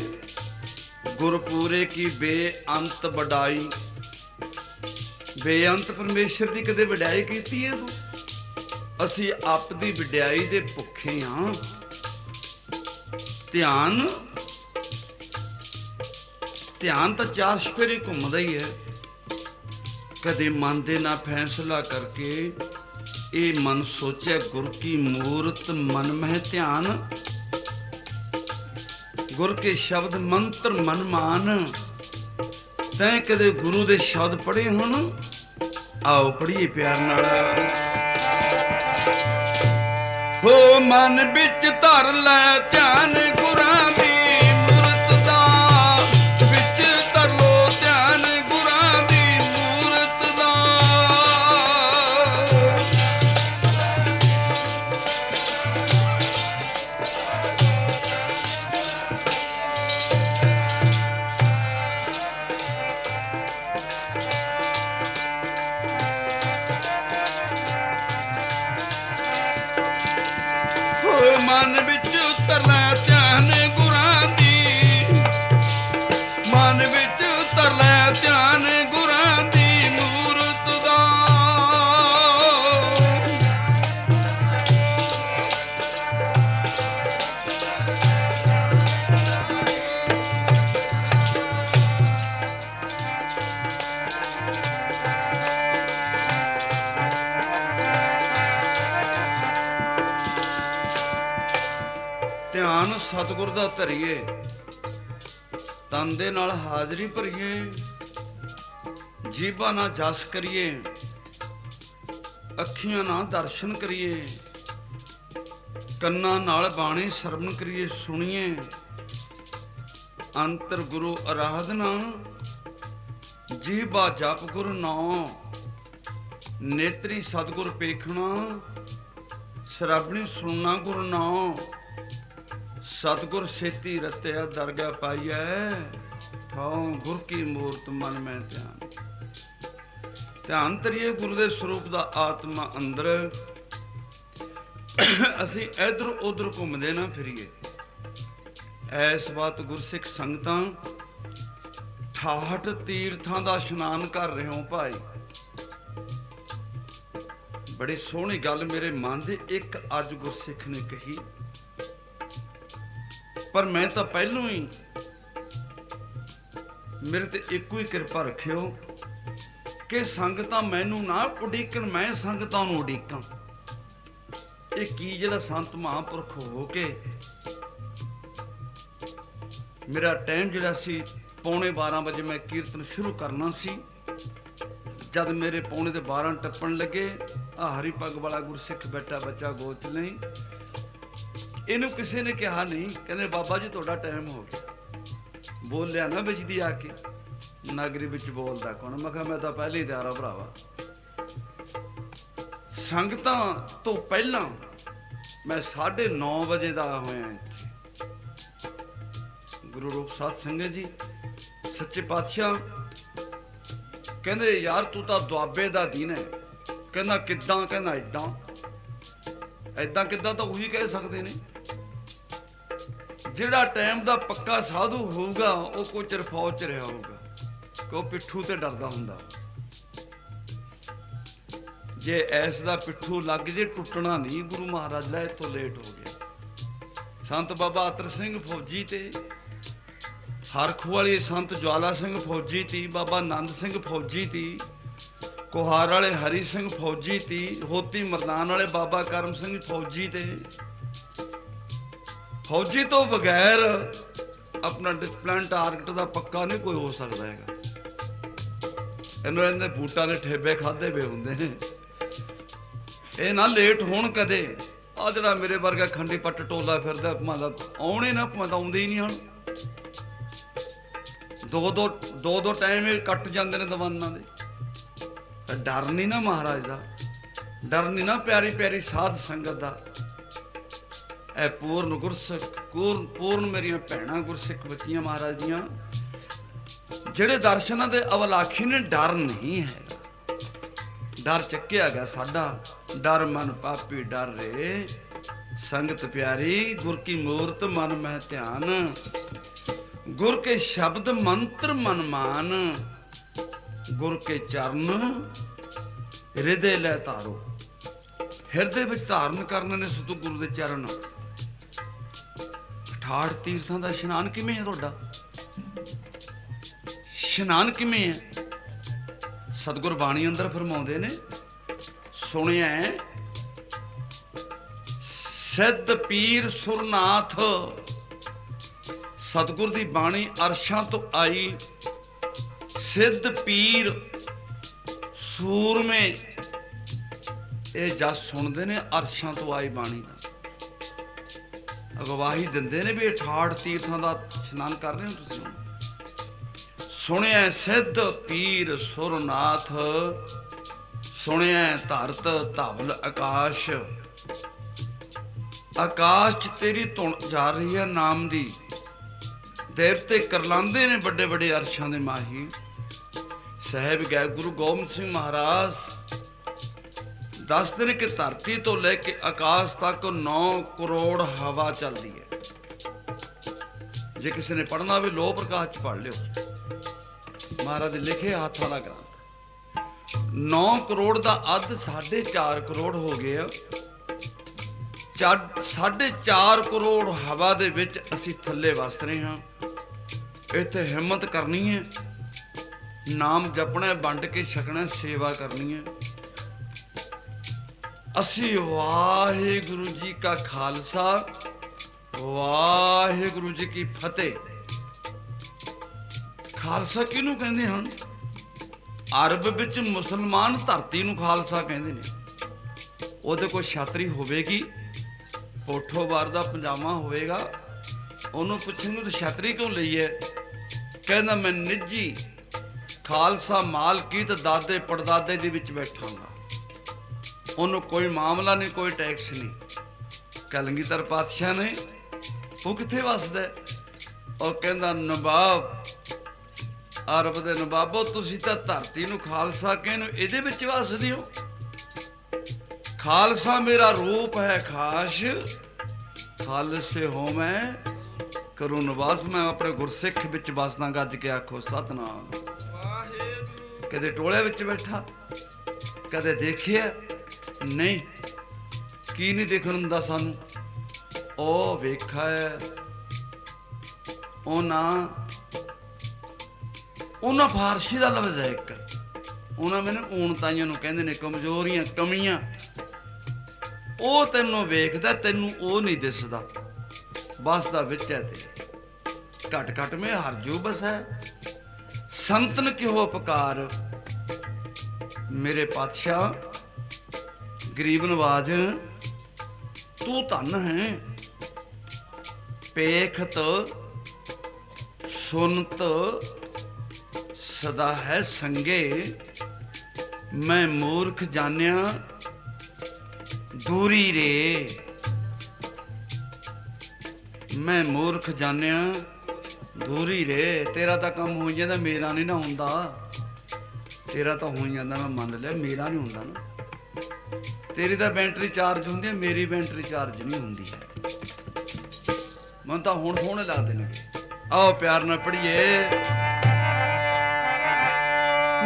A: ਗੁਰਪੂਰੇ ਕੀ ਬੇਅੰਤ ਵਡਾਈ, ਬੇਅੰਤ ਪਰਮੇਸ਼ਰ ਦੀ ਕਦੇ ਵਡਿਆਈ ਕੀਤੀ ਹੈ ਤੂੰ? ਅਸੀਂ ਆਪ ਦੀ ਵਡਿਆਈ ਦੇ ਭੁੱਖੇ ਹਾਂ। ਧਿਆਨ ਤਾਂ ਚਾਰ ਸਫੇਰੇ ਘੁੰਮਦਾ ਹੀ ਹੈ। ਕਦੇ ਮਨ ਦੇ ਨਾਲ ਫੈਸਲਾ ਕਰਕੇ ਇਹ ਮਨ ਸੋਚਿਆ ਗੁਰ ਕੀ ਮੂਰਤ ਮਨ ਮਹਿ ਧਿਆਨ, ਗੁਰ ਕੇ ਸ਼ਬਦ ਮੰਤਰ ਮਨ ਮਾਨ। ਤੈਂ ਕਦੇ ਗੁਰੂ ਦੇ ਸ਼ਬਦ ਪੜ੍ਹੇ ਹੁਣ? ਆਓ ਪੜ੍ਹੀਏ ਪਿਆਰ ਨਾਲ। ਹੋ ਮਨ ਵਿੱਚ ਧਰ ਲੈ ਧਿਆਨ ਗੁਰਾਂ ਦੀ ਮੂਰਤ ਦਾ, ਵਿੱਚ ਧਰ ਲੋ ਧਿਆਨ ਗੁਰਾਂ ਦੀ ਮੂਰਤ ਦਾ। ਮਨ ਵਿੱਚ ਉਤਰ ਲੈ ਧਿਆਨ ਗੁਰਾਂ ਦੀ, ਮਨ ਵਿੱਚ ਉਤਰ ਲੈ ਧਿਆਨ ਗੁਰਾਂ ਦੀ ਮੂਰਤ ਦਾ। ਧਿਆਨ ਸਤਿਗੁਰ ਦਾ ਧਰੀਏ, ਤਨ ਦੇ ਨਾਲ ਹਾਜ਼ਰੀ ਭਰੀਏ, ਜੀਭਾਂ ਨਾਲ ਜਸ ਕਰੀਏ, ਅੱਖੀਆਂ ਨਾਲ ਦਰਸ਼ਨ ਕਰੀਏ, ਕੰਨਾਂ ਨਾਲ ਬਾਣੀ ਸਰਵਣ ਕਰੀਏ, ਸੁਣੀਏ। ਅੰਤਰ ਗੁਰੂ ਅਰਾਧਨਾ, ਜੀਭਾ ਜਪ ਗੁਰ ਨਾਮ, ਨੇਤਰੀ ਸਤਿਗੁਰ ਪੇਖਣਾ, ਸ਼ਰਾਬਣੀ ਸੁਣਨਾ ਗੁਰ ਨਾਮ। ਸਤਿਗੁਰ ਛੇਤੀ ਰਤਿਆ ਦਰਗਾਹ ਪਾਈਐ, ਠਾਉ ਗੁਰ ਕੀ ਮੂਰਤ ਮਨ ਮੈਂ ਧਿਆਨ। ਧਿਆਨ ਧਰੀਏ ਗੁਰੂ ਦੇ ਸਰੂਪ ਦਾ ਆਤਮਾ ਅੰਦਰ। ਅਸੀਂ ਇਧਰ ਉਧਰ ਘੁੰਮਦੇ ਨਾ ਫਿਰੀਏ। ਐਸ ਬਾਤ ਗੁਰਸਿੱਖ ਸੰਗਤਾਂ 68 ਤੀਰਥਾਂ ਦਾ ਇਸ਼ਨਾਨ ਕਰ ਰਹੇ ਹੋ ਭਾਈ। ਬੜੀ ਸੋਹਣੀ ਗੱਲ ਮੇਰੇ ਮਨ ਦੇ ਇੱਕ ਅੱਜ ਗੁਰਸਿੱਖ ਨੇ ਕਹੀ, ਪਰ ਮੈਂ ਤਾਂ ਪਹਿਲੋਂ ਹੀ, ਮੇਰੇ ਤੇ ਇੱਕੋ ਹੀ ਕਿਰਪਾ ਰੱਖਿਓ ਕਿ ਸੰਗਤਾਂ ਮੈਨੂੰ ਨਾ ਉਡੀਕਣ, ਮੈਂ ਸੰਗਤਾਂ ਨੂੰ ਉਡੀਕਾਂ। ਇਹ ਕੀ ਜਿਹੜਾ ਸੰਤ ਮਹਾਂਪੁਰਖ ਹੋ ਕੇ ਮੇਰਾ ਟਾਈਮ ਜਿਹੜਾ ਸੀ 11:45 ਵਜੇ ਮੈਂ ਕੀਰਤਨ ਸ਼ੁਰੂ ਕਰਨਾ ਸੀ, ਜਦ ਮੇਰੇ 11:45 ਟੱਪਣ ਲੱਗੇ, ਆ ਹਰੀ ਪੱਗ ਵਾਲਾ ਗੁਰਸਿੱਖ ਬੈਠਾ ਬੱਚਾ ਗੋਦ ਚ ਨਹੀਂ, ਇਹਨੂੰ ਕਿਸੇ ਨੇ ਕਿਹਾ ਨਹੀਂ, ਕਹਿੰਦੇ ਬਾਬਾ ਜੀ ਤੁਹਾਡਾ ਟਾਈਮ ਹੋ ਗਿਆ। ਬੋਲਿਆ ਨਾ ਵਿੱਚ ਦੀ ਆ ਕੇ, ਨਗਰੀ ਵਿੱਚ ਬੋਲਦਾ ਕੌਣ? ਮੈਂ ਕਿਹਾ ਮੈਂ ਤਾਂ ਪਹਿਲੇ ਹੀ ਤਿਆਰ ਆ ਭਰਾਵਾ। ਸੰਗਤਾਂ ਤੋਂ ਪਹਿਲਾਂ ਮੈਂ 9:30 ਵਜੇ ਦਾ ਹੋਇਆ ਇੱਥੇ। ਗੁਰੂ ਰੂਪ ਸਾਧ ਸੰਗਤ ਜੀ ਸੱਚੇ ਪਾਤਸ਼ਾਹ ਕਹਿੰਦੇ ਯਾਰ ਤੂੰ ਤਾਂ ਦੁਆਬੇ ਦਾ ਦੀਨ ਹੈ। ਕਹਿੰਦਾ ਕਿੱਦਾਂ? ਕਹਿੰਦਾ ਏਦਾਂ। ਏਦਾਂ ਕਿੱਦਾਂ ਤਾਂ ਉਹੀ ਕਹਿ ਸਕਦੇ ਨੇ। ਜਿਹੜਾ ਟਾਈਮ ਦਾ ਪੱਕਾ ਸਾਧੂ ਹੋਊਗਾ ਉਹ ਕੋਈ ਚਿਰ ਫੌਜ ਚ ਰਿਹਾ ਹੋਊਗਾ, ਕਿ ਪਿੱਠੂ ਤੇ ਡਰਦਾ ਹੁੰਦਾ। ਜੇ ਐਸ ਦਾ ਪਿੱਠੂ ਲੱਗ ਜੇ ਟੁੱਟਣਾ ਨਹੀਂ। ਗੁਰੂ ਮਹਾਰਾਜ ਲੈ ਇੱਥੋਂ ਲੇਟ ਹੋ ਗਿਆ। ਸੰਤ ਬਾਬਾ ਅਤਰ ਸਿੰਘ ਫੌਜੀ ਤੇ, ਹਰਖ ਵਾਲੀ ਸੰਤ ਜਵਾਲਾ ਸਿੰਘ ਫੌਜੀ ਤੀ, ਬਾਬਾ ਨੰਦ ਸਿੰਘ ਫੌਜੀ ਤੀ, ਕੁਹਾਰ ਵਾਲੇ ਹਰੀ ਸਿੰਘ ਫੌਜੀ ਤੀ, ਹੋਤੀ ਮਰਦਾਨ ਵਾਲੇ ਬਾਬਾ ਕਰਮ ਸਿੰਘ ਫੌਜੀ ਤੇ। ਫੌਜੀ ਤੋਂ ਬਗੈਰ ਆਪਣਾ ਡਿਸਪਲਿਨ ਟਾਰਗੇਟ ਦਾ ਪੱਕਾ ਨਹੀਂ ਕੋਈ ਹੋ ਸਕਦਾ ਹੈਗਾ। ਇਹਨੂੰ ਇਹਦੇ ਬੂਟਾਂ ਦੇ ਠੇਬੇ ਖਾਦੇ ਵੇ ਹੁੰਦੇ ਨੇ। ਇਹ ਨਾ ਲੇਟ ਹੋਣ ਕਦੇ। ਆ ਜਿਹੜਾ ਮੇਰੇ ਵਰਗਾ ਖੰਡੀ ਪੱਟ ਟੋਲਾ ਫਿਰਦਾ, ਭਾਵੇਂ ਦਾ ਆਉਣੇ ਨਾ, ਭਾਵੇਂ ਤਾਂ ਆਉਂਦੇ ਹੀ ਨਹੀਂ ਹਨ। ਦੋ ਟਾਈਮ ਇਹ ਕੱਟ ਜਾਂਦੇ ਨੇ ਦੀਵਾਨਾਂ ਦੇ। ਡਰ ਨਹੀਂ ਨਾ ਮਹਾਰਾਜ ਦਾ, ਡਰ ਨਹੀਂ ਨਾ ਪਿਆਰੀ ਪਿਆਰੀ ਸਾਧ ਸੰਗਤ ਦਾ। ਇਹ ਪੂਰਨ ਗੁਰਸਿੱਖ, ਪੂਰਨ ਮੇਰੀਆਂ ਭੈਣਾਂ ਗੁਰਸਿੱਖ ਬੱਚੀਆਂ ਮਹਾਰਾਜ ਦੀਆਂ, ਜਿਹੜੇ ਦਰਸ਼ਨਾਂ ਦੇ ਅਵਲਾਖੀ ਨੇ, ਡਰ ਨਹੀਂ ਹੈਗਾ। ਡਰ ਚੱਕਿਆ ਗਿਆ ਸਾਡਾ, ਡਰ ਮਨ ਪਾਪੀ ਡਰ ਰੇ। ਸੰਗਤ ਪਿਆਰੀ ਗੁਰ ਕੀ ਮੂਰਤ ਮਨ ਮਹਿ ਧਿਆਨ, ਗੁਰ ਕੇ ਸ਼ਬਦ ਮੰਤਰ ਮਨ ਮਾਨ, ਗੁਰ ਕੇ ਚਰਨ ਹਿਰਦੇ ਲੈ ਧਾਰੋ। ਹਿਰਦੇ ਵਿੱਚ ਧਾਰਨ ਕਰਨੇ ਨੇ ਸਤਿਗੁਰੂ ਦੇ ਚਰਨ। 68 ਤੀਰਥਾਂ ਦਾ ਇਸ਼ਨਾਨ ਕਿਵੇਂ ਹੈ ਤੁਹਾਡਾ? ਇਸ਼ਨਾਨ ਕਿਵੇਂ ਹੈ? ਸਤਿਗੁਰ ਬਾਣੀ ਅੰਦਰ ਫਰਮਾਉਂਦੇ ਨੇ, ਸੁਣਿਆ ਸਿੱਧ ਪੀਰ ਸੁਰਨਾਥ। ਸਤਿਗੁਰ ਦੀ ਬਾਣੀ ਅਰਸ਼ਾਂ ਤੋਂ ਆਈ। ਸਿੱਧ ਪੀਰ ਸੂਰਮੇ ਇਹ ਜਸ ਸੁਣਦੇ ਨੇ, ਅਰਸ਼ਾਂ ਤੋਂ ਆਈ ਬਾਣੀ ਦਾ ਅਗਵਾਹੀ ਦਿੰਦੇ ਨੇ ਵੀ 68 ਤੀਰਥਾਂ ਦਾ ਇਸ਼ਨਾਨ ਕਰ ਰਹੇ ਹੋ ਤੁਸੀਂ। ਸੁਣਿਆ ਸਿੱਧ ਪੀਰ ਸੁਰਨਾਥ, ਸੁਣਿਆ ਧਰਤ ਧਵਲ ਆਕਾਸ਼। ਆਕਾਸ਼ 'ਚ ਤੇਰੀ ਧੁਨ ਜਾ ਰਹੀ ਹੈ ਨਾਮ ਦੀ। ਦੇਵਤੇ ਕਰਲਾਂਦੇ ਨੇ ਵੱਡੇ ਵੱਡੇ ਅਰਸ਼ਾਂ ਦੇ ਮਾਹੀ। ਸਾਹਿਬ ਗਏ ਗੁਰੂ ਗੋਬਿੰਦ ਸਿੰਘ ਮਹਾਰਾਜ ਦੱਸਦੇ ਨੇ ਕਿ ਧਰਤੀ ਤੋਂ ਲੈ ਕੇ ਆਕਾਸ਼ ਤੱਕ 9 ਕਰੋੜ ਹਵਾ ਚੱਲਦੀ ਹੈ। ਜੇ ਕਿਸੇ ਨੇ ਪੜ੍ਹਨਾ ਹੋਵੇ ਲੋਹ ਪ੍ਰਕਾਸ਼ 'ਚ ਪੜ੍ਹ ਲਿਓ, ਮਹਾਰਾਜ ਦੇ ਲਿਖੇ ਹੱਥਾਂ ਦਾ ਗ੍ਰੰਥ। 9 ਕਰੋੜ ਦਾ ਅੱਧ 4.5 ਕਰੋੜ ਹੋ ਗਏ ਆ। 4.5 ਕਰੋੜ ਹਵਾ ਦੇ ਵਿੱਚ ਅਸੀਂ ਥੱਲੇ ਵਸ ਰਹੇ ਹਾਂ। ਇੱਥੇ ਹਿੰਮਤ ਕਰਨੀ ਹੈ, ਨਾਮ ਜਪਣਾ, ਵੰਡ ਕੇ ਛਕਣਾ, ਸੇਵਾ ਕਰਨੀ ਹੈ। ਅਸੀਂ ਵਾਹਿਗੁਰੂ ਜੀ ਕਾ ਖਾਲਸਾ, ਵਾਹਿਗੁਰੂ ਜੀ ਕੀ ਫਤਿਹ। ਖਾਲਸਾ ਕਿਹਨੂੰ ਕਹਿੰਦੇ ਹਨ? ਅਰਬ ਵਿੱਚ ਮੁਸਲਮਾਨ ਧਰਤੀ ਨੂੰ ਖਾਲਸਾ ਕਹਿੰਦੇ ਨੇ। ਉਹਦੇ ਕੋਈ ਛਾਤਰੀ ਹੋਵੇਗੀ, ਹੋਠੋਵਾਰ ਦਾ ਪਜਾਮਾ ਹੋਵੇਗਾ, ਉਹਨੂੰ ਪੁੱਛਣਗੇ ਤੂੰ ਛਾਤਰੀ ਕਿਉਂ ਲਈ ਹੈ? ਕਹਿੰਦਾ ਮੈਂ ਨਿੱਜੀ ਖਾਲਸਾ ਮਾਲਕੀਤ ਦਾਦੇ ਪੜਦਾਦੇ ਦੇ ਵਿੱਚ ਬੈਠਾਂਗਾ। ਉਹਨੂੰ ਕੋਈ ਮਾਮਲਾ ਨਹੀਂ, ਕੋਈ ਟੈਕਸ ਨਹੀਂ। ਕਲਗੀਧਰ ਪਾਤਸ਼ਾਹ ਨੇ, ਉਹ ਕਿੱਥੇ ਵਸਦਾ? ਉਹ ਕਹਿੰਦਾ ਨਵਾਬ, ਅਰਬ ਦੇ ਨਵਾਬੋ, ਤੁਸੀਂ ਤਾਂ ਧਰਤੀ ਨੂੰ ਖਾਲਸਾ ਕਹਿੰਦੇ, ਇਹਦੇ ਵਿੱਚ ਵਸਦੇ ਹੋ। ਖਾਲਸਾ ਮੇਰਾ ਰੂਪ ਹੈ ਖਾਸ, ਖਾਲਸੇ ਹੋ ਮੈਂ ਕਰੂੰ ਨਿਵਾਸ। ਮੈਂ ਆਪਣੇ ਗੁਰਸਿੱਖ ਵਿੱਚ ਵਸਦਾ, ਗੱਜ ਕੇ ਆਖੋ ਸਤਨਾਮ ਵਾਹਿਗੁਰੂ। ਕਦੇ ਟੋਲੇ ਵਿੱਚ ਬੈਠਾ, ਕਦੇ ਦੇਖਿਆ ਨਹੀਂ। ਕੀ ਨਹੀਂ ਦੇਖਣ ਹੁੰਦਾ ਸਾਨੂੰ? ਉਹ ਵੇਖਿਆ ਉਹਨਾਂ ਫਾਰਸੀ ਦਾ ਲਫ਼ਜ਼ ਹੈ ਇੱਕ। ਉਹਨਾਂ ਮੈਨੂੰ ਊਣਤਾਈਆਂ ਨੂੰ ਕਹਿੰਦੇ ਨੇ, ਕਮਜ਼ੋਰੀਆਂ, ਕਮੀਆਂ। ਉਹ ਤੈਨੂੰ ਵੇਖਦਾ, ਤੈਨੂੰ ਉਹ ਨਹੀਂ ਦਿਸਦਾ। ਬਸਦਾ ਵਿੱਚ ਹੈ ਤੇ ਘਟ ਘਟ ਮੈਂ ਹਰਜੂ ਬਸ ਹੈ। ਸੰਤਨ ਕਿਹੋ ਉਪਕਾਰ, ਮੇਰੇ ਪਾਤਸ਼ਾਹ ਗਰੀਬ ਨਵਾਜ ਤੂੰ ਧਨ ਹੈ। ਪੇਖਤ ਸੁਨਤ ਸਦਾ ਹੈ ਸੰਗੇ, ਮੈਂ ਮੂਰਖ ਜਾਣਿਆ ਦੂਰੀ ਰੇ। ਮੈਂ ਮੂਰਖ ਜਾਣਿਆ ਦੂਰੀ ਰੇ। ਤੇਰਾ ਤਾਂ ਕੰਮ ਹੋ ਜਾਂਦਾ, ਮੇਰਾ ਨਹੀਂ ਨਾ ਹੁੰਦਾ। ਤੇਰਾ ਤਾਂ ਹੋ ਜਾਂਦਾ, ਮੈਂ ਮੰਨ ਲਿਆ, ਮੇਰਾ ਨਹੀਂ ਹੁੰਦਾ ਨਾ। ਤੇਰੀ ਤਾਂ ਬੈਟਰੀ ਚਾਰਜ ਹੁੰਦੀ ਹੈ, ਮੇਰੀ ਬੈਟਰੀ ਚਾਰਜ ਨਹੀਂ ਹੁੰਦੀ ਹੈ। ਮੈਨੂੰ ਤਾਂ ਹੁਣ ਸੋਹਣੇ ਲੱਗਦੇ ਨੇ। ਆਓ ਪਿਆਰ ਨਾਲ ਪੜ੍ਹੀਏ।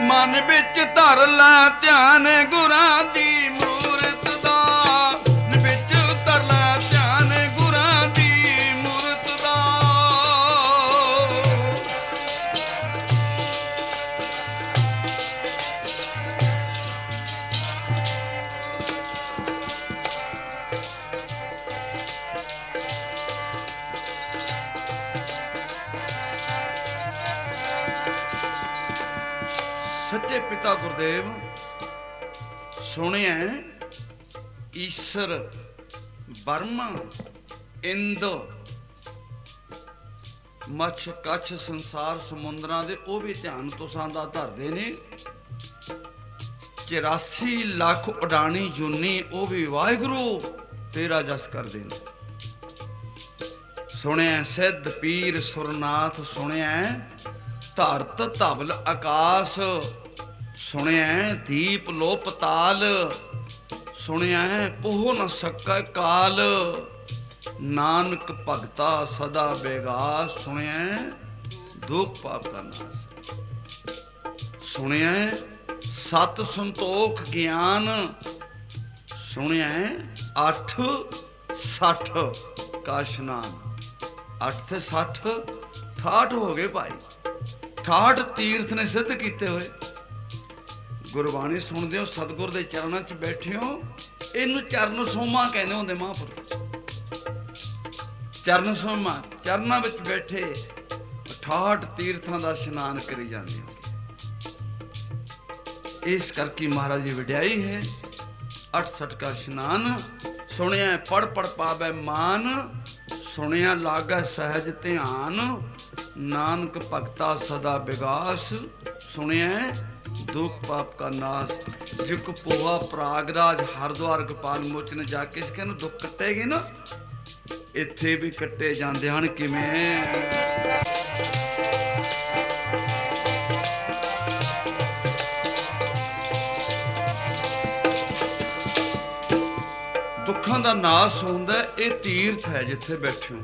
A: ਮਨ ਵਿੱਚ ਧਰ ਲੈ ਧਿਆਨ ਗੁਰਾਂ ਦੀ ਮੂਰਤ ਦਾ, ਵਿੱਚ ਧਰ ਲੈ ਧਿਆਨ ਗੁਰਾਂ ਦੀ ਮੂਰਤ ਦਾ। सच्चे पिता गुरुदेव सुनिया ईश्वर बर्मा इंद मच्छ कच्छ संसार समुद्रां दे वो भी ध्यान तुसां दा धरदे ने 84 लाख उडानी जूनी वो भी वाहिगुरू तेरा जस करदे ने। सुनिया सिद्ध पीर सुरनाथ सुनिया धरत धवल आकाश सुनिया दीप लो पताल सुनिया पोह न सकै काल नानक भगता सदा बेगास सुनिया दुख पाप का नाश सुनिया सत संतोख ज्ञान सुनिया 8 60 का स्नान 8 ते 60 68 हो गए भाई 68 तीर्थ ने सिद्ध किए हुए। गुरबाणी सुनते हो सतगुर के चरणों च बैठे हो इनू चरण सोमा कहते होंगे महापुरुष चरण सोमा चरणों में बैठे 68 तीर्थों का स्नान करी जाते हो। इस करके महाराज की वड्याई है 68 का स्नान सुनिया पढ़ पढ़ पावे मान सुनिया लागे सहज ध्यान नानक भगता सदा विगास सुनिया दुख पाप का नाश जिक पोहा प्रागराज हरद्वार गोपाल मोचन जाके इसके दुख कट्टेगी ना इत्थे भी कट्टे जाते हैं किवें। दुखों का नाश होंदा ये तीर्थ है जिथे बैठे हो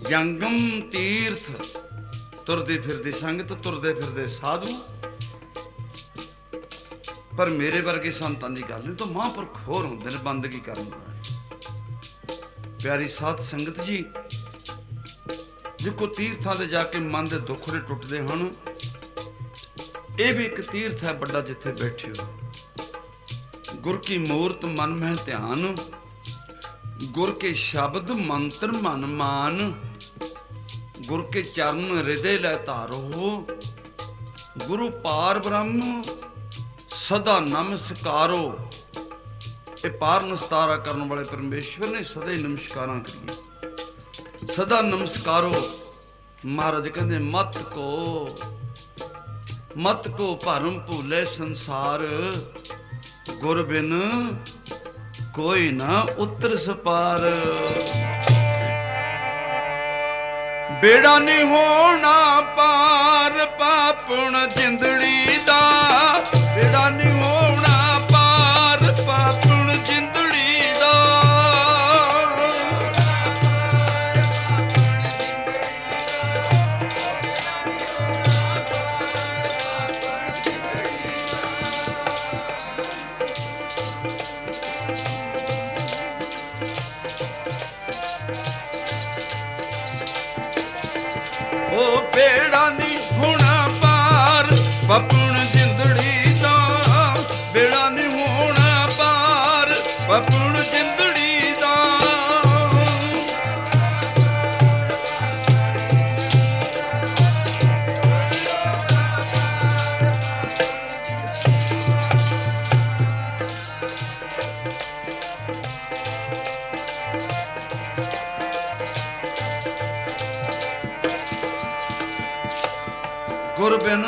A: जंगम तीर्थ तुरदी फिरदी संगत तुरदे फिरदे साधु पर मेरे वर्गे संतां की गल नहीं तो महापुरख होर होंदे ने बंदगी करन वाले। प्यारी साध संगत जी जिको तीर्थां ते जाके मन दे दुखड़े टुटदे हन ये भी एक तीर्थ है बड़ा जिथे बैठे हो। गुर की मूर्त मन में ध्यान गुर के शब्द मंत्र मन मान गुर के चरण हृदय लै धारो गुरु पार ब्रह्म सदा नमस्कारो। ये पार नस्तारा करने वाले परमेश्वर ने सदा ही नमस्कारा करिए सदा नमस्कारो। महाराज कहते मत को भरम भूले संसार गुर बिन कोई ना उतर सपार। बेड़ा नहीं होना पार पापण जिंदड़ी दा बेड़ा नहीं होना पार पापण जिंदड़ी दा। ओ बेड़ा नहीं होना पार पापण जिंदड़ी दा बेड़ा नहीं होना पार पापण जिंदड़ी दा। गुर बिन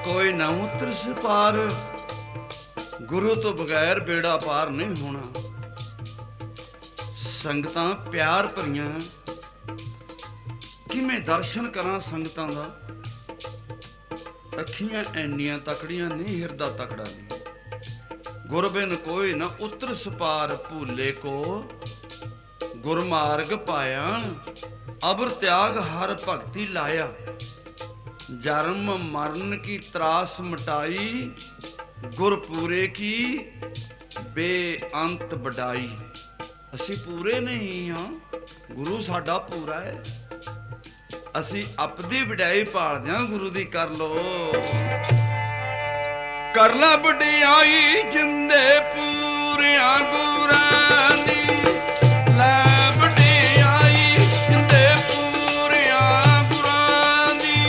A: कोई ना उतर से पार गुरु तो बगैर बेड़ा पार नहीं होना। संगतां प्यार भरियां किवें दर्शन करा संगतां दा अखियां एनियां तकड़ियां नहीं हिरदा तकड़ा नहीं। गुर बिन कोई ना उतर सपार भूले को गुरमार्ग पाया अबर त्याग हर भगति लाया। जन्म मरण की त्रास मिटाई गुरपूरे की बेअंत वडाई। असी पूरे नहीं हाँ गुरु साडा पूरा है असी अपनी वडाई पालदे हां गुरु दी कर लो। कर ला वडियाई जिंदे पूरियां गुरां दी लै वडियाई जिंदे पूरियां गुरां दी।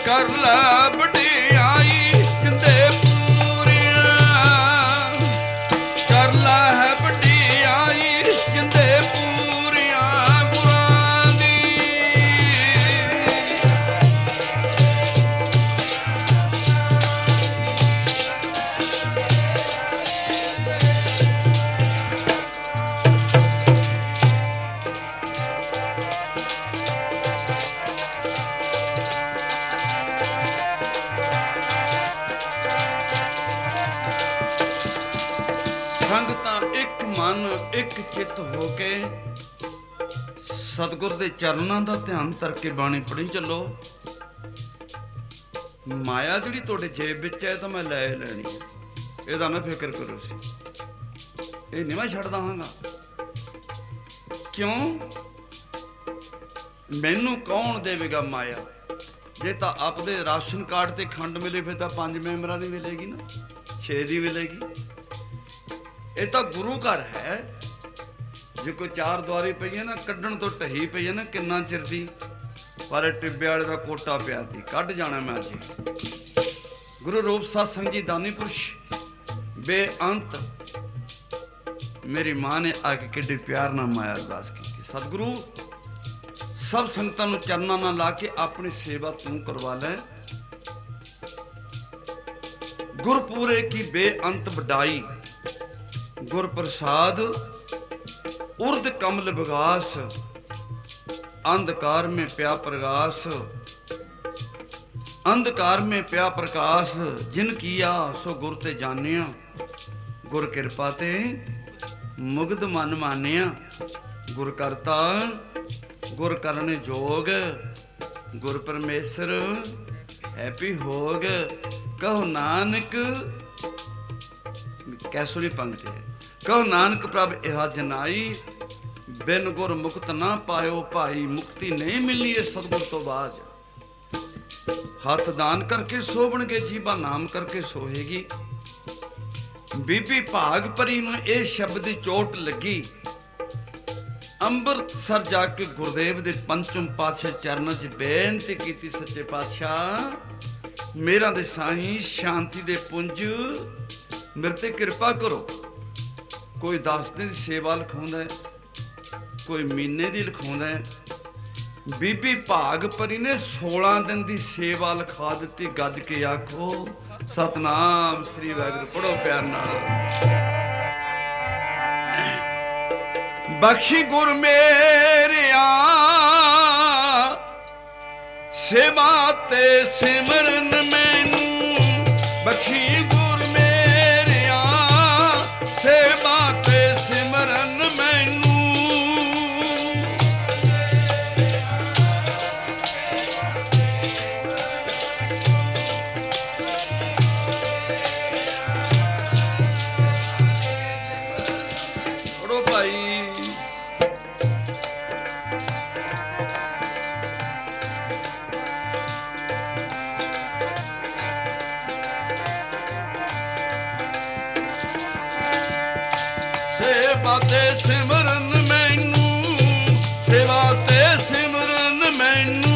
A: ਕਰ ਲੈ ਵਡਿਆਈ ਜਿੰਦੇ ਪੂਰੀਆਂ, ਕਰ ਲੈ ਹੈ ਵਡਿਆਈ ਜਿੰਦੇ ਪੂਰੀਆਂ ਗੁਰਾਂ ਦੀ। ਸੰਗਤਾਂ ਇੱਕ ਮਨ ਇੱਕ ਚਿੱਤ ਹੋ ਕੇ ਸਤਿਗੁਰ ਦੇ ਚਰਨਾਂ ਦਾ ਧਿਆਨ ਧਰ ਕੇ ਬਾਣੀ ਪੜ੍ਹੀ ਚੱਲੋ। ਮਾਇਆ ਜਿਹੜੀ ਤੁਹਾਡੇ ਜੇਬ ਵਿੱਚ ਹੈ ਤਾਂ ਮੈਂ ਲੈ ਲੈਣੀ ਹੈ, ਇਹਦਾ ਨਾ ਫਿਕਰ ਕਰੋ ਸੀ, ਇਹ ਨਹੀਂ ਮੈਂ ਛੱਡਦਾ ਹਾਂਗਾ। ਕਿਉਂ? ਮੈਨੂੰ ਕੌਣ ਦੇਵੇਗਾ ਮਾਇਆ? ਜੇ ਤਾਂ ਆਪਦੇ ਰਾਸ਼ਨ ਕਾਰਡ ਤੇ ਖੰਡ ਮਿਲੇ ਫਿਰ ਤਾਂ 5 ਮੈਂਬਰਾਂ ਦੀ ਮਿਲੇਗੀ ਨਾ, 6 ਦੀ ਮਿਲੇਗੀ। ਇਹ ਤਾਂ ਗੁਰੂ ਘਰ ਹੈ। ਜੇ ਕੋਈ 4 ਦੁਆਰੀ ਪਈ ਹੈ ਨਾ, ਕੱਢਣ ਤੋਂ ਢਹੀ ਪਈ ਹੈ ਨਾ ਕਿੰਨਾ ਚਿਰ ਦੀ, ਪਰ ਟਿੱਬੇ ਵਾਲੇ ਦਾ ਕੋਟਾ ਪਿਆ ਸੀ, ਕੱਢ ਜਾਣਾ ਮੈਂ ਅੱਜ। ਗੁਰੂ ਰੂਪ ਸਤਸੰਗ ਜੀ ਦਾਨੀ ਪੁਰਸ਼ ਬੇਅੰਤ, ਮੇਰੀ ਮਾਂ ਨੇ ਆ ਕੇ ਕਿੱਡੇ ਪਿਆਰ ਨਾਲ ਮਾਇਆ ਅਰਦਾਸ ਕੀਤੀ। ਸਤਿਗੁਰੂ ਸਭ ਸੰਗਤਾਂ ਨੂੰ ਚਰਨਾਂ ਨਾਲ ਲਾ ਕੇ ਆਪਣੀ ਸੇਵਾ ਤੂੰ ਕਰਵਾ ਲੈ। ਗੁਰਪੂਰੇ ਕੀ ਬੇਅੰਤ ਵਡਾਈ, ਗੁਰ प्रसाद उर्द कमल विगास, अंधकार में प्या प्रकाश, अंधकार में प्या प्रकाश, जिन किया सो गुर ते जानिया, गुर कृपा ते मुग्ध मन मानिया। गुर करता गुर करने जोग, गुर परमेश्वर हैप्पी होग। कहो नानक, कैसोरी पंक्ति है, कहो नानक प्रभ इहा जनाई, बिन गुर मुक्त ना पायो भाई। मुक्ति नहीं मिलनी है सतगुर तो बाद। हथ दान करके सोबण के जीवा नाम करके सोहेगी। बीबी भाग परी नूं ਇਹ शब्द ਦੀ चोट लगी। ਅੰਮ੍ਰਿਤਸਰ ਜਾ ਕੇ ਗੁਰਦੇਵ ਦੇ ਪੰਚਮ ਪਾਤਸ਼ਾਹ ਚਰਨਾਂ 'ਚ ਬੇਨਤੀ ਕੀਤੀ, ਸੱਚੇ ਪਾਤਸ਼ਾਹ ਮੇਰਾ ਦੇ ਸਾਈਂ ਸ਼ਾਂਤੀ ਦੇ ਪੁੰਜ ਮੇਰੇ ਤੇ ਕਿਰਪਾ ਕਰੋ। ਕੋਈ 10 ਦਿਨ ਦੀ ਸੇਵਾ ਲਿਖਾਉਂਦਾ ਹੈ, ਕੋਈ ਮਹੀਨੇ ਦੀ ਲਿਖਾਉਂਦਾ ਹੈ। ਬੀਬੀ ਭਾਗ ਪਰੀ ਨੇ 16 ਦਿਨ ਦੀ ਸੇਵਾ ਲਿਖਾ ਦਿੱਤੀ। ਗੱਜ ਕੇ ਆਖੋ ਸਤਨਾਮ ਸ੍ਰੀ ਵਾਹਿਗੁਰੂ, ਪੜੋ ਪਿਆਰ ਨਾਲ। ਬਖਸ਼ੀ ਗੁਰ ਮੇਰਿਆ ਸੇਵਾ ਤੇ ਸਿਮਰਨ ਮੈਨੂੰ, ਬਖਸ਼ੀ ਗੁਰ ਮੇਰਿਆ ਸੇਵਾ ਤੇ ਸਿਮਰਨ ਮੈਨੂੰ। ਪੜੋ ਭਾਈ। ਸੇਵਾ ਤੇ ਸਿਮਰਨ ਮੈਨੂੰ, ਸੇਵਾ ਤੇ ਸਿਮਰਨ ਮੈਨੂੰ।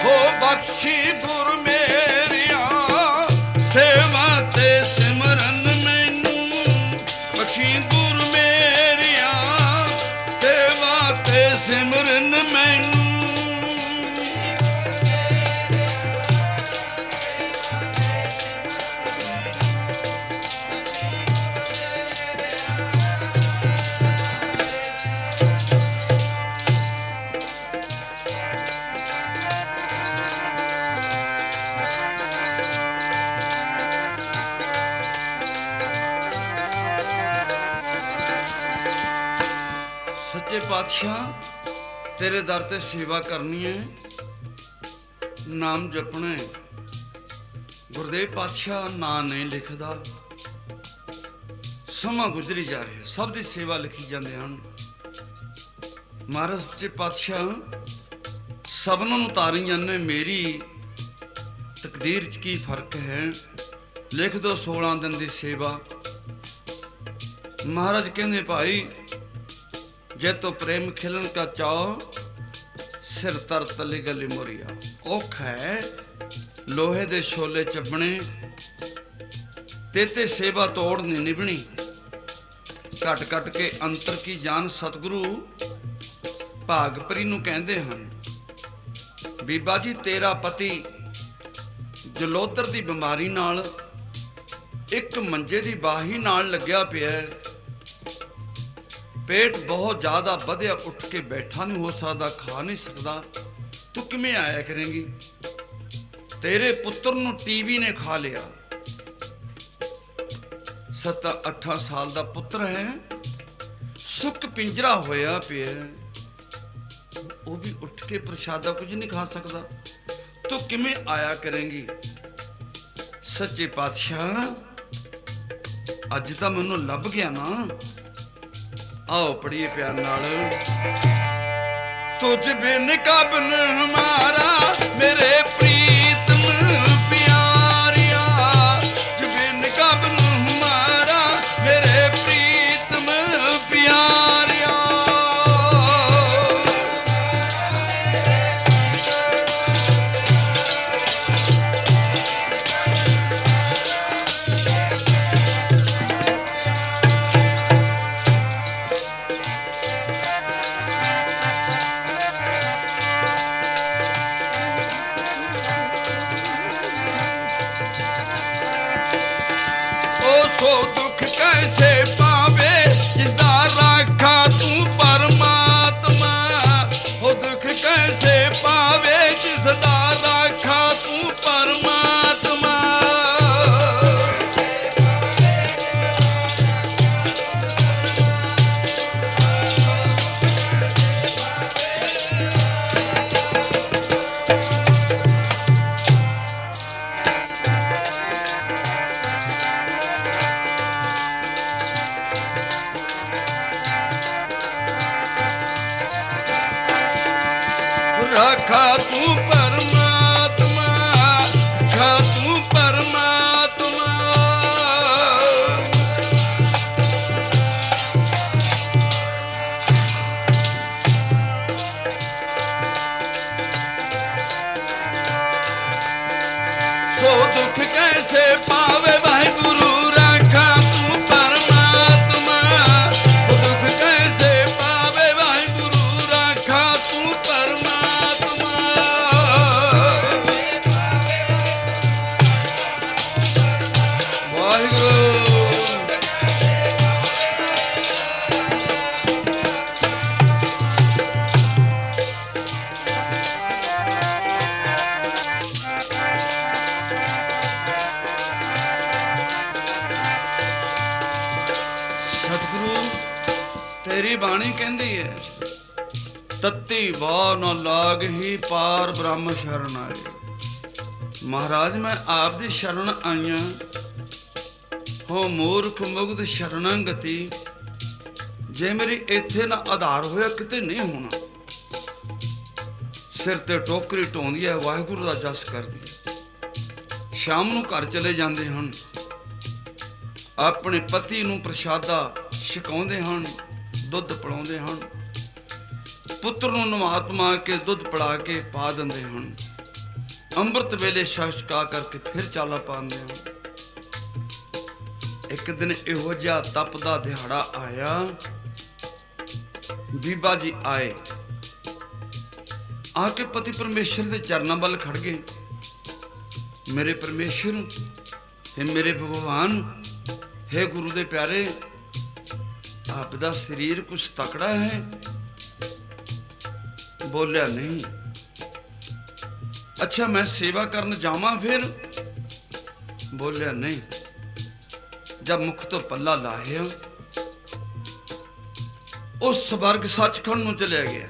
A: ਹੋ ਬਖਸ਼ੀ ਗੁਰ ਮੇਰਿਆ ਸੇਵਾ ਤੇ ਸਿਮਰਨ ਮੈਨੂੰ, ਬਖਸ਼ੀ ਗੁਰ ਮੇਰਿਆ ਸੇਵਾ ਤੇ ਸਿਮਰਨ ਮੈਨੂੰ। ਸੱਚੇ ਪਾਤਸ਼ਾਹ ਤੇਰੇ ਦਰ ਤੇ ਸੇਵਾ ਕਰਨੀ ਹੈ, ਨਾਮ ਜਪਣਾ ਹੈ। ਗੁਰਦੇਵ ਪਾਤਸ਼ਾਹ ਨਾਂ ਨਹੀਂ ਲਿਖਦਾ, ਸਮਾਂ ਗੁਜ਼ਰੀ ਜਾ ਰਿਹਾ, ਸਭ ਦੀ ਸੇਵਾ ਲਿਖੀ ਜਾਂਦੇ ਹਨ। ਮਹਾਰਾਜ ਸੱਚੇ ਪਾਤਸ਼ਾਹ ਸਭਨਾਂ ਨੂੰ ਤਾਰੀ ਜਾਂਦੇ, ਮੇਰੀ ਤਕਦੀਰ 'ਚ ਕੀ ਫਰਕ ਹੈ। ਲਿਖ ਦੋ 16 ਦਿਨ ਦੀ ਸੇਵਾ। ਮਹਾਰਾਜ ਕਹਿੰਦੇ ਭਾਈ ਜੇ ਤੋ ਪ੍ਰੇਮ ਖਿਲਣ ਕਾ ਚਾਓ ਸਿਰ ਤਰ ਤਲੀ ਗਲੀ ਮੁਰੀਆ। ਔਖਾ ਹੈ ਲੋਹੇ ਦੇ ਛੋਲੇ ਚੱਬਣੇ ਤੇ ਸੇਵਾ ਤੋੜ ਨਹੀਂ ਨਿਭਣੀ। ਘਟ ਘਟ ਕੇ ਅੰਤਰ ਕੀ ਜਾਨ ਸਤਿਗੁਰੂ ਭਾਗਪਰੀ ਨੂੰ ਕਹਿੰਦੇ ਹਨ। ਬੀਬਾ ਜੀ ਤੇਰਾ ਪਤੀ ਜਲੋਦਰ ਦੀ ਬਿਮਾਰੀ ਨਾਲ ਇੱਕ ਮੰਜੇ ਦੀ ਬਾਹੀ ਨਾਲ ਲੱਗਿਆ ਪਿਆ ਹੈ। ਪੇਟ ਬਹੁਤ ਜ਼ਿਆਦਾ ਵਧਿਆ, ਉੱਠ ਕੇ ਬੈਠਾ ਨਹੀਂ ਹੋ ਸਕਦਾ, ਖਾ ਨਹੀਂ ਸਕਦਾ। ਤੂੰ ਕਿਵੇਂ ਆਇਆ ਕਰੇਂਗੀ? ਤੇਰੇ ਪੁੱਤਰ ਨੂੰ ਟੀਵੀ ਨੇ ਖਾ ਲਿਆ। 7-8 ਸਾਲ ਦਾ ਪੁੱਤਰ ਹੈ, ਸੁੱਕ ਪਿੰਜਰਾ ਹੋਇਆ ਪਿਆ, ਉਹ ਵੀ ਉੱਠ ਕੇ ਪ੍ਰਸ਼ਾਦਾ ਕੁਝ ਨਹੀਂ ਖਾ ਸਕਦਾ। ਤੂੰ ਕਿਵੇਂ ਆਇਆ ਕਰੇਂਗੀ? ਸੱਚੇ ਪਾਤਸ਼ਾਹ ਅੱਜ ਤਾਂ ਮੈਨੂੰ ਲੱਭ ਗਿਆ ਨਾ। आओ पढ़िए प्यार नाल। तुझ बिन कबन हमारा मेरे प्रीतम प्यारिया, तुझ बिन कबन हमारा मेरे प्रीतम प्यारिया। सो दुख कैसे पावे जिसदा राखा तू परमात्मा। हो दुख कैसे पावे जिसदा राखा तू परमात्मा। राखा तू परमात्मा, राखा तू परमात्मा। सो दुख कैसे पावे वाहिगुरु राखा तू परमात्मा। सो दुख कैसे पावे वाहिगुरु राखा तू परमात्मा। तेरी बाणी कहती है तत्ती वाह न लाग ही पार ब्रह्म शरण आए। महाराज मैं आप दी शरण आईया हो मूर्ख मुग्ध शरणागति। जे मेरी इत्थे ना आधार होया किते नहीं होना। सिर ते टोकरी ढोंदी है, वाहिगुरु दा जस करदी। शाम नूं घर चले जांदे हन, अपने पति नूं प्रशादा छकाउंदे हन, दुध पिलाउंदे हन। पुत्र नूं नवा धवा के दुध पिला के पा दिंदे हन। ਅੰਮ੍ਰਿਤ ਵੇਲੇ ਛਕਾ ਕਰਕੇ ਫਿਰ ਚਾਲਾ ਪਾਉਂਦੇ ਹਨ। ਇੱਕ ਦਿਨ ਇਹੋ ਜਿਹਾ ਤਪਦਾ ਦਿਹਾੜਾ ਆਇਆ। ਬੀਬਾ ਜੀ ਆਏ, ਆ ਕੇ ਪਤੀ ਪਰਮੇਸ਼ਰ ਦੇ ਚਰਨਾਂ ਵੱਲ ਖੜ ਗਏ। ਮੇਰੇ ਪਰਮੇਸ਼ਰ ਤੇ ਮੇਰੇ ਭਗਵਾਨ, हे गुरु दे प्यारे, आपदा शरीर कुछ तकड़ा है? बोलिया नहीं। अच्छा मैं सेवा करन जावां फिर? बोलिया नहीं। जब मुख तो पल्ला लाया उस स्वर्ग सचखंड नूं चलिया गया।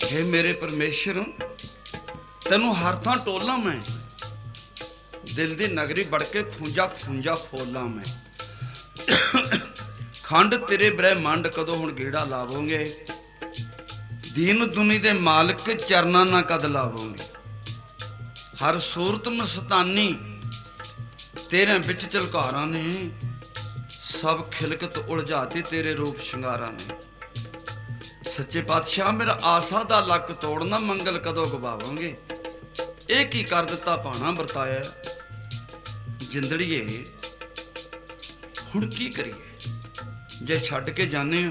A: हे मेरे परमेश्वर, तेनू हर थां टोला मैं, दिल दी नगरी बढ़ के खूंजा खूंजा फोला मैं। खंड तेरे ब्रह्मंड कदों हुण गेड़ा लावोगे? दीन दुनी दे मालिक चरना ना कद लावोगे? हर सूरत मस्तानी तेरे बिच झलकारा ने, सब खिलकत उलझाती तेरे रूप शिंगारा ने। सच्चे पातशाह मेरा आसा दा लक तोड़ना, मंगल कदों गवावांगे, एक ही कर दिता भाना वरताया। जिंदड़िए हुण की करिए, जे छड्ड के जाने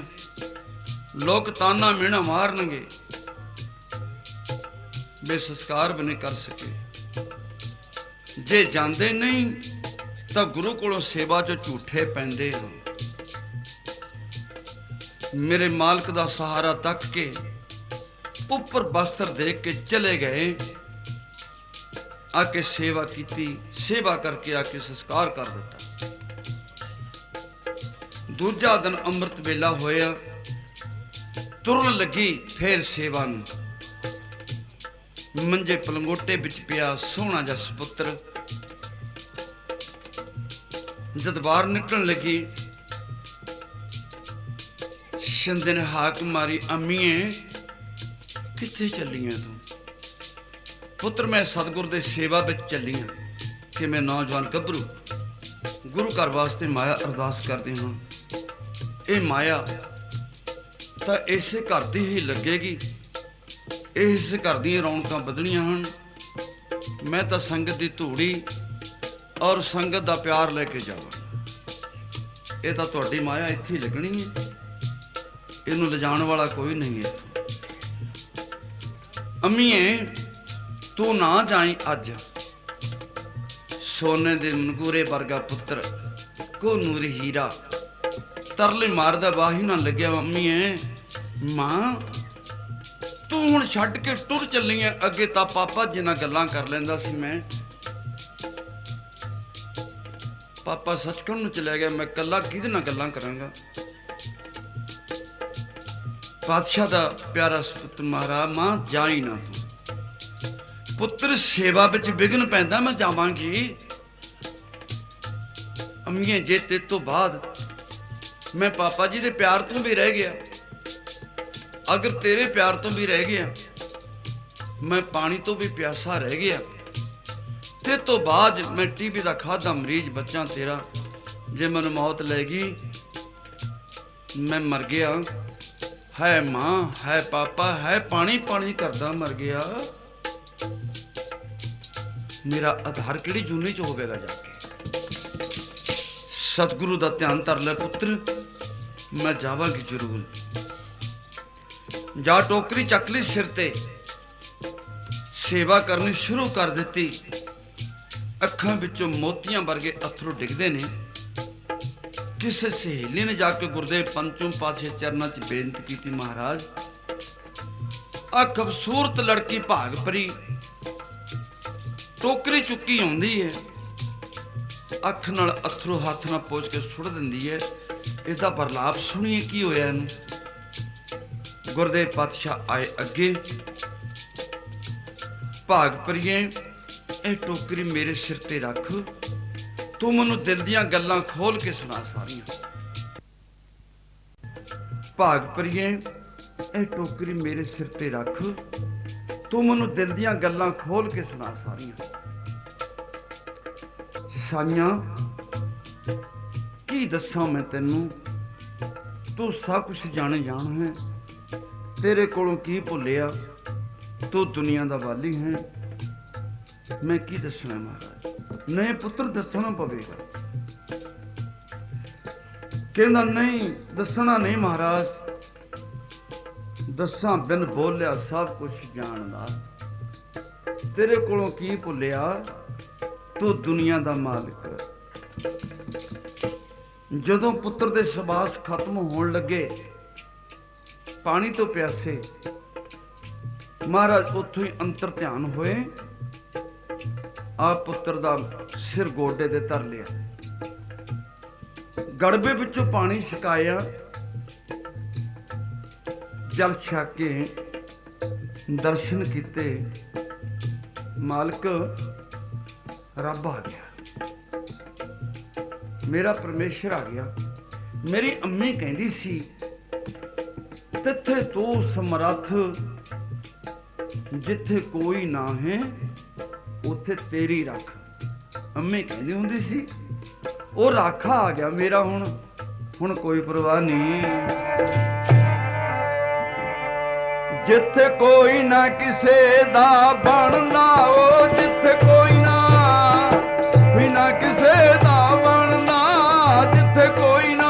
A: लोग ताना मिहना मारनगे, बेसंस्कार भी नहीं कर सके। जे जांदे नहीं तो गुरु कोलों सेवा चो झूठे पैंदे हो। मेरे मालिक दा सहारा तक के उपर वस्त्र देख के चले गए, आके सेवा कीती, सेवा करके आके संस्कार कर दिता। दूजा दिन अमृत वेला होया, तुरन लगी फिर सेवा नूं। मंजे पलंगोटे बिच पिया सोहना जा सपुत्र। जद बाहर निकलण लगी, शिंदे ने हाक मारी, अम्मीए कित्थे चलियां तूं? पुत्र मैं सतगुर दे सेवा विच चली हां कि मैं नौजवान गभरू गुरु घर वास्ते माया अरदास करदी हां। ये माया तां इसे घर दी ही लगेगी, इस घर दी रौनकां बधणियां हन। मैं तां संगत दी धूड़ी और संगत दा प्यार लेके जावां। ये तां तुहाडी माया इत्थे ही लगणी है, इहनूं लिजाण वाला कोई नहीं है। अम्मीए तू ना जाई अज, सोने दे मनगूरे वर्गा पुत्र को नूरी हीरा। तरले मारदा बाही ना लग्या, अम्मीए मां तू हुण छड्ड के टुर चली है। अगे तां पापा जिन्हां गल्लां कर लैंदा सी मैं। पापा सचखंड नूं चलिया गया, मैं कल्ला किहदे नाल गल्लां करांगा? पातशाह दा प्यारा सपुत्र महाराज, मां जाई ना तू। पुत्र सेवा विच विघन पैंदा, मैं जावांगी। अम्मीए जे ते तो बाद मैं पापा जी दे प्यार तो भी रह गया, अगर तेरे प्यार तो भी रह गया, मैं पानी तो भी प्यासा रह गया, ते तो बाद मैं टीबी दा खादा मरीज बच्चा तेरा। जे मैनू मौत लैगी मैं मर गया। है मां है पापा है पानी पानी करदा मर गया। मेरा आधार किहड़ी जूनी च होवेगा जाके? सतगुरु दा ध्यान धर ले पुत्र, मैं जावांगी जरूर। जा टोकरी चक ली सिर ते, सेवा करनी शुरू कर दिती। अखां विचों मोतियां वर्गे अथरू डिगदे ने। किसी सहेली ने जाके गुरुदेव पंचम पातशाह चरनां च बेनती कीती, महाराज आ खूबसूरत लड़की भाग परी टोकरी चुकी आउंदी है, अख नाल अथरू हथ नाल पोछ के सुट दिंदी है, इसदा बरलाप सुनिए की होया इहनूं। गुरुदेव पातशाह आए अगे, भाग परिए ਇਹ टोकरी मेरे सिर ते रख, तू मैनू दिल दियां गल्लां खोल के सुना सारियां। भाग परिए ਇਹ टोकरी मेरे सिर ते रख, तू मैनू दिल दियां गल्लां खोल के सुना सारियां। साइयां की दसां मैं तैनू, तू सब कुछ जाने जान है, तेरे कोलों की भुलिया, तू दुनिया दा वाली है। मैं की दसना महाराज? नहीं पुत्र दसना पवेगा। कहंदा नहीं दसना नहीं महाराज, दसा बिन बोलिया सब कुछ जानदा, तेरे कोलों की भुलिया, तू दुनिया दा मालिक। जदों पुत्र दे सबास खत्म होण लगे, पानी तो प्यासे, महाराज उत्थों ही अंतर ध्यान होए, आप पुत्र दा सिर गोडे दे धर लिया, गड़बे विचों पानी छकाया, जल छक के दर्शन कीते। मालिक रब आ गया, मेरा परमेश्वर आ गया। मेरी अम्मी कहती सी, तिथे तू समर्थ, जिथे कोई ना है ਉੱਥੇ ਤੇਰੀ ਰੱਖ। ਅੰਮੀ ਕਹਿੰਦੀ ਹੁੰਦੀ ਸੀ ਉਹ ਰਾਖਾ ਆ ਗਿਆ ਮੇਰਾ, ਹੁਣ ਕੋਈ ਪਰਵਾਹ ਨਹੀਂ। ਜਿੱਥੇ ਕੋਈ ਨਾ ਕਿਸੇ ਦਾ ਬਣਦਾ, ਉਹ ਜਿੱਥੇ ਕੋਈ ਨਾ ਬਿਨਾ ਕਿਸੇ ਦਾ ਬਣਦਾ, ਜਿੱਥੇ ਕੋਈ ਨਾ।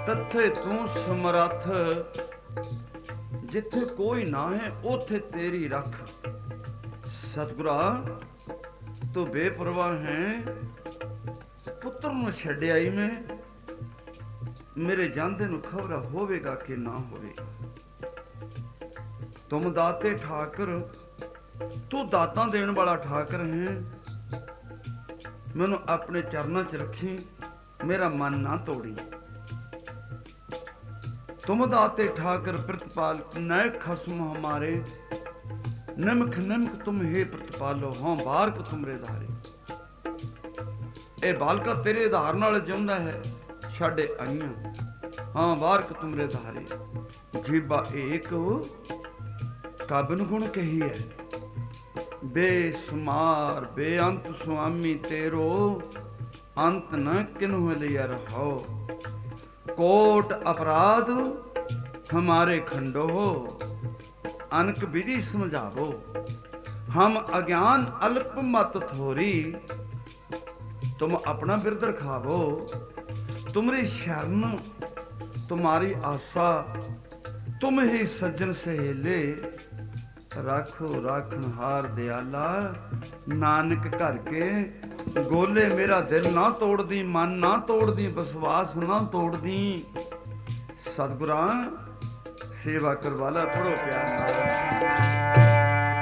A: ਤੱਥੇ ਤੂੰ ਸਮਰੱਥ, ਜਿੱਥੇ ਕੋਈ ਨਾ ਹੈ ਉਥੇ ਤੇਰੀ ਰੱਖ। ਸਤਿਗੁਰਾ ਤੂੰ ਬੇਪਰਵਾਹ ਹੈ, ਪੁੱਤਰ ਨੂੰ ਛੱਡ ਆਈ ਮੈਂ, ਮੇਰੇ ਜਾਂਦੇ ਨੂੰ ਖਬਰ ਹੋਵੇਗਾ ਕਿ ਨਾ ਹੋਵੇ। ਤੁਮ ਦਾਤੇ ਠਾਕਰ, ਤੂੰ ਦਾਤਾਂ ਦੇਣ ਵਾਲਾ ਠਾਕਰ ਹੈ, ਮੈਨੂੰ ਆਪਣੇ ਚਰਨਾਂ 'ਚ ਰੱਖੀ, ਮੇਰਾ ਮਨ ਨਾ ਤੋੜੀ। तुम दाते ठाकर प्रतिपाल नय खसम हमारे, नमक नमक तुम हे प्रतिपालो, हाँ बारक तुमरे धारे। ए बालका तेरे आधार नाल जिਉਂਦਾ है, छाड़े आईयां हाँ बारक तुमरे धारे। जीबा एक काबन गुण कही है, बेसुमार बेअंत स्वामी तेरो, अंत न किन्हु लिया रहो। कोट अपराध हमारे खंडो हो, अनक विधि समझावो। हम अज्ञान अल्प मत थोरी, तुम अपना बिरद रखावो। तुमरी शरण तुम्हारी आशा, तुम ही सज्जन सहेले। राखो राखनहार दयाला, नानक घर के गोले। मेरा दिल ना तोड़ दी, मन ना तोड़ दी, विश्वास ना तोड़ दी। सतगुरा सेवा करवाला, पढ़ो प्यार नाल।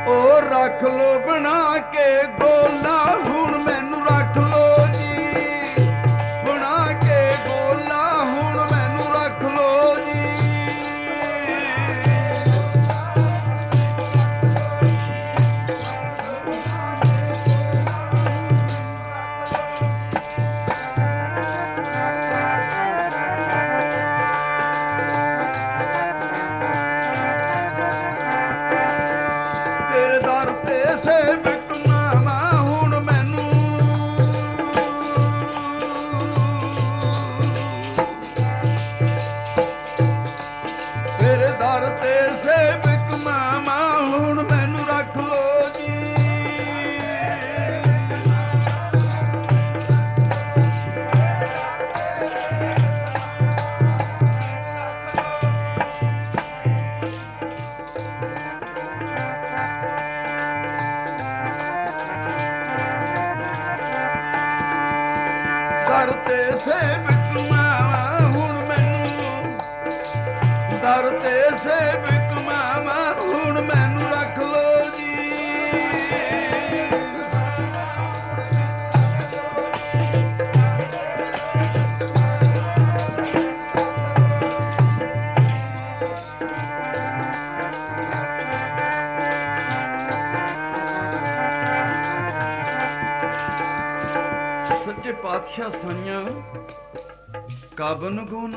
A: ओ रख लो बना के गोला, हुण मैनू रख लो जी, बना के गोला, हुण मैनू रख लो जी। ਪਾਤਸ਼ਾਹ ਸਾਈਆਂ ਕਾਬਨ ਗੁਣ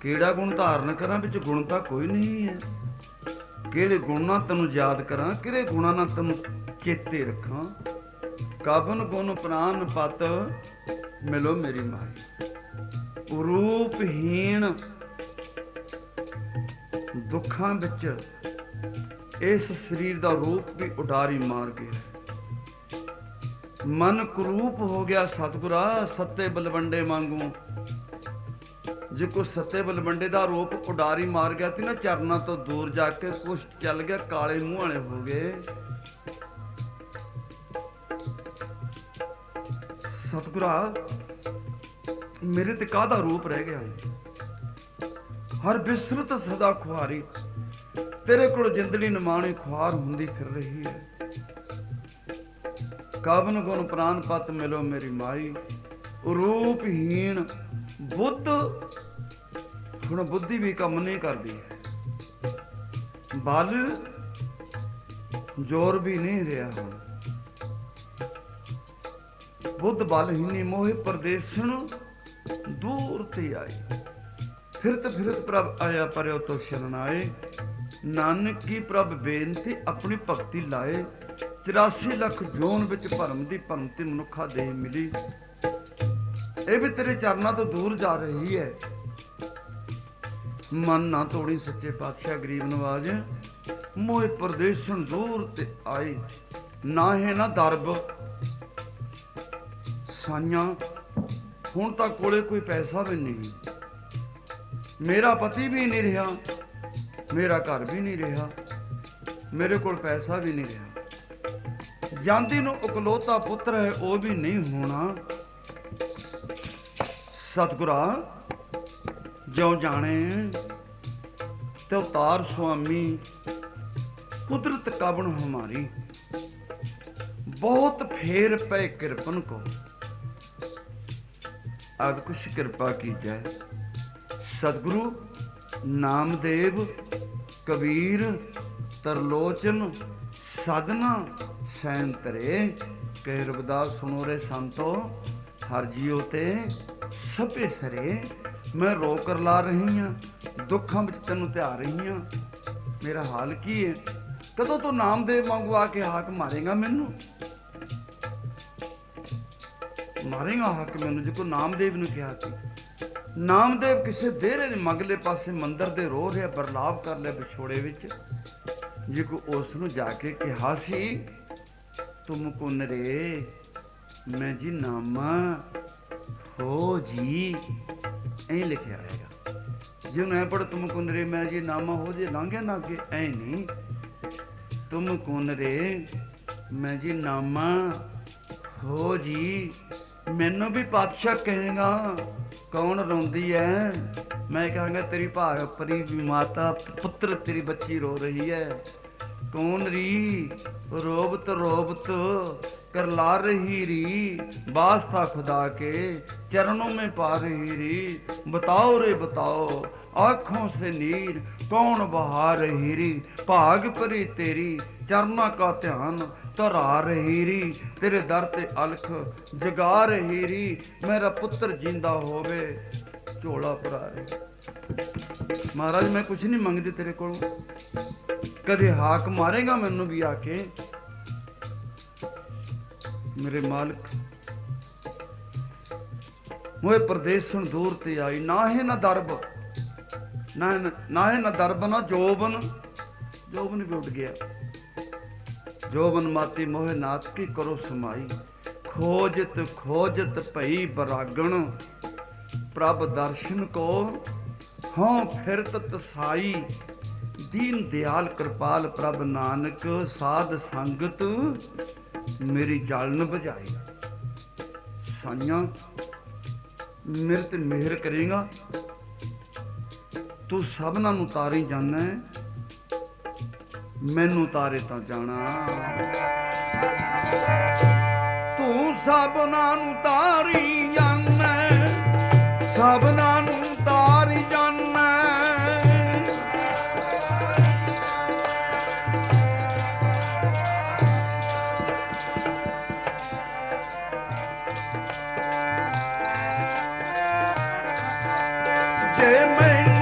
A: ਕਿਹੜਾ ਗੁਣ ਧਾਰਨ ਕਰਾਂ, ਵਿੱਚ ਗੁਣ ਤਾਂ ਕੋਈ ਨਹੀਂ ਹੈ। ਕਿਹੜੇ ਗੁਣ ਨਾਲ ਤੈਨੂੰ ਯਾਦ ਕਰਾਂ, ਕਿਹੜੇ ਗੁਣਾਂ ਨਾਲ ਤੈਨੂੰ ਚੇਤੇ ਰੱਖਾਂ। ਕਬਨ ਗੁਣ ਪ੍ਰਾਨ ਪਤ ਮਿਲੋ ਮੇਰੀ ਮਾਈ। ਰੂਪਹੀਣ ਦੁੱਖਾਂ ਵਿੱਚ ਇਸ ਸਰੀਰ ਦਾ ਰੂਪ ਵੀ ਉਡਾਰੀ ਮਾਰ ਗਿਆ। ਮਨ ਕੁਰੂਪ ਹੋ ਗਿਆ ਸਤਿਗੁਰਾ ਸੱਤੇ ਬਲਵੰਡੇ ਵਾਂਗੂ। ਜੇ ਕੋਈ ਸੱਤੇ ਬਲਵੰਡੇ ਦਾ ਰੂਪ ਉਡਾਰੀ ਮਾਰ ਗਿਆ ਤੇ ਨਾ ਚਰਨਾਂ ਤੋਂ ਦੂਰ ਜਾ ਕੇ ਕੁਛ ਚੱਲ ਗਿਆ, ਕਾਲੇ ਮੂੰਹ ਵਾਲੇ ਹੋ ਗਏ। ਸਤਿਗੁਰਾ ਮੇਰੇ ਤੇ ਕਾਹਦਾ ਰੂਪ ਰਹਿ ਗਿਆ ਹੈ। ਹਰ ਬਿਸਰਤ ਸਦਾ ਖੁਆਰੀ, ਤੇਰੇ ਕੋਲ ਜਿੰਦੜੀ ਨਿਮਾਣੀ ਖੁਆਰ ਹੁੰਦੀ ਫਿਰ ਰਹੀ ਹੈ। ਕਬਨ ਗੁਣ ਪ੍ਰਾਨ ਪਤ ਮਿਲੋ ਮੇਰੀ ਮਾਈ। ਰੂਪਹੀਣ ਬੁੱਧ, ਹੁਣ ਬੁੱਧੀ ਵੀ ਕੰਮ ਨਹੀਂ ਕਰਦੀ ਹੈ। ਬਲ ਜ਼ੋਰ ਵੀ ਨਹੀਂ ਰਿਹਾ ਹੁਣ। ਬੁੱਧ ਬਲਹੀਨੀ ਮੋਹਿ ਪਰਦੇਸਣ ਦੂਰ ਤੇ ਆਈ। ਫਿਰਤ ਫਿਰਤ ਪ੍ਰਭ ਆਇਆ ਪਰਿਓ ਤੋ ਸ਼ਰਨ ਆਏ। ਨਾਨਕ ਕੀ ਪ੍ਰਭ ਬੇਨਤੀ ਆਪਣੀ ਭਗਤੀ ਲਾਏ। 84 ਲੱਖ ਜੋਨ ਵਿੱਚ ਭਰਮ ਦੀ ਭਰਮਤੀ ਮਨੁੱਖਾ ਦੇਹ ਮਿਲੀ। ਇਹ ਵੀ ਤੇਰੇ ਚਰਨਾਂ ਤੋਂ ਦੂਰ ਜਾ ਰਹੀ ਹੈ। ਮਨ ਨਾ ਤੋੜੀ ਸੱਚੇ ਪਾਤਸ਼ਾਹ ਗਰੀਬ ਨਵਾਜ। ਮੋਹਿ ਪਰਦੇਸਣ ਦੂਰ ਤੇ ਆਏ। ਨਾ ਹੈ ਨਾ ਦਰਬ ਸਾਈਆਂ, ਹੁਣ ਤਾਂ ਕੋਲੇ ਕੋਈ ਪੈਸਾ ਵੀ ਨਹੀਂ। ਮੇਰਾ ਪਤੀ ਵੀ ਨਹੀਂ ਰਿਹਾ, ਮੇਰਾ ਘਰ ਵੀ ਨਹੀਂ ਰਿਹਾ, ਮੇਰੇ ਕੋਲ ਪੈਸਾ ਵੀ ਨਹੀਂ ਰਿਹਾ। ਜਾਂਦੀ ਨੂੰ ਇਕਲੌਤਾ ਪੁੱਤਰ ਹੈ, ਉਹ ਵੀ ਨਹੀਂ ਹੋਣਾ। ਸਤਿਗੁਰਾ ਜੋ ਜਾਣੇ ਤੇ ਅਵਤਾਰ ਸੁਆਮੀ ਕੁਦਰਤ ਕਾਬਣ ਹਮਾਰੀ। ਬਹੁਤ ਫੇਰ ਪੈ ਕਿਰਪਨ ਕੋ अब कुछ कृपा की जाए। सतगुरु नामदेव कबीर तरलोचन साधना सैन तरे कह रविदास सुनो रे संतो हर जियो ते सभे सरे। मैं रो कर ला रही हाँ, दुखों में तेनों ध्या रही हाँ। मेरा हाल की है, कदों तो नामदेव वांगू आके हाक मारेगा मैनू, मारेगा हक मैनू। जो नामदेव ने कहा कि नामदेव किसी देरे ने मगले पासे मंदिर दे रो रहा बरलाव कर लिया विछोड़े विच। जे कोई उस नूं जाके कहा सी तुम कुन रे मैं जी नामा हो जी, ऐ लिखिया रहेगा। जे उन्हें पढ़ तुम कुन रे मैं जी नामा हो जी लांघिया ना अगे, ऐ नहीं तुम कुन रे मैं जी नामा हो जी। मैनू भी पातशाह कहेगा कौन रोंदी है, मैं कहांगा तेरी भाग परी माता पुत्र तेरी बच्ची रो रही है। कौन री रोबत कर ला रही री, वास्ता खुदा के चरणों में पा रही री। बताओ रे बताओ आँखों से नीर कौन बहा रही री। भाग परी तेरी चरना का ध्यान तरा रही री, तेरे दर ते अलख जगा रही री। मेरा पुत्र जिंदा होवे झोला भराए। महाराज मैं कुछ नहीं मंगदी तेरे को, कदे हाक मारेगा मैनू भी आके मेरे मालिक। मोए परदेसन दूर ते आई। ना है ना दरब ना है ना दरब ना जोबन, जोबन भी उठ गया। जोबन माती मोहे नाथ की करो समाई। खोजत खोजत भई बरागण प्रभ दर्शन को हों फिरत तसाई। दीन दयाल कृपाल प्रभ नानक साध संगत मेरी जलन बुझाई। साइयां मेरे ते मेहर करेगा, तू सबना नूं तारी जाना है, मैनू तारे तां जाना। तू सबना नूं तारी जाना, सबना नूं तारी जाना। जे मैं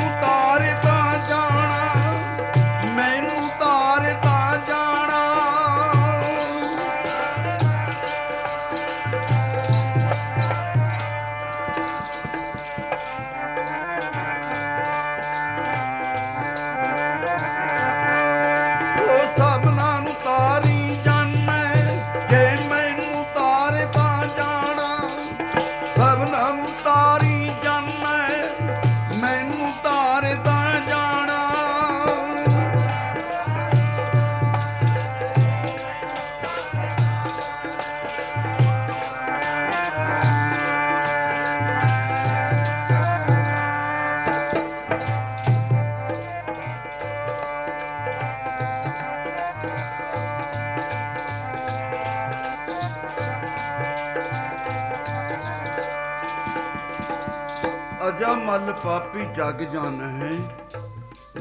A: अजा मल पापी जग जान है,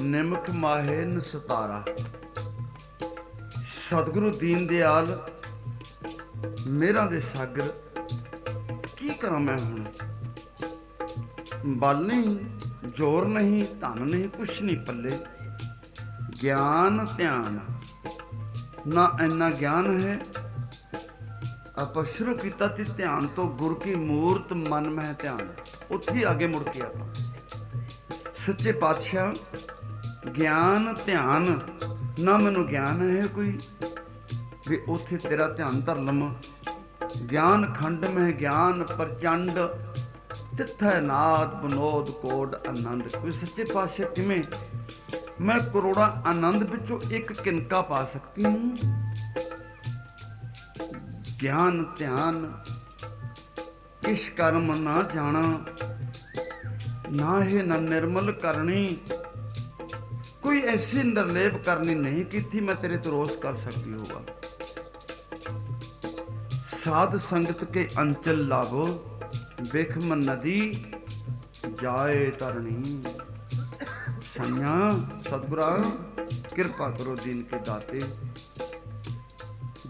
A: निमक माहे न सतारा। सतगुरु दीन दयाल मेरा दे सागर की करा मैं हुण। बल नहीं, जोर नहीं, धन नहीं, कुछ नहीं पल्ले। ज्ञान ध्यान ना इन्ना ज्ञान है। ਆਪਾਂ ਸ਼ੁਰੂ ਕੀਤਾ ਤੇ ਧਿਆਨ ਤੋਂ ਗੁਰ ਕੀ ਮੂਰਤ ਮਨ ਮਹਿ ਧਿਆਨ, ਉੱਥੇ ਅੱਗੇ ਮੁੜ ਕੇ ਆਪਾਂ ਸੱਚੇ ਪਾਤਸ਼ਾਹ ਗਿਆਨ ਧਿਆਨ ਨਾ ਮੈਨੂੰ ਗਿਆਨ ਹੈ ਕੋਈ ਵੀ ਉੱਥੇ ਤੇਰਾ ਧਿਆਨ ਧਰ ਲਵਾਂ। ਗਿਆਨ ਖੰਡ ਮਹਿ ਗਿਆਨ ਪ੍ਰਚੰਡ, ਤਿੱਥੈ ਨਾਦ ਬਨੋਦ ਕੋਡ ਆਨੰਦ। ਕੋਈ ਸੱਚੇ ਪਾਤਸ਼ਾਹ ਕਿਵੇਂ मैं करोड़ा आनंद विचों एक किनका पा सकती हूँ। ज्ञान ध्यान किस कर्म ना जाना, ना है न निर्मल करनी। कोई ऐसी निर्लेप करनी नहीं की थी मैं तेरे तो रोज कर सकती होगा। साध संगत के अंचल लाभो, बिखम नदी जाए तरणी। संया सतगुरा किरपा करो दीन के दाते।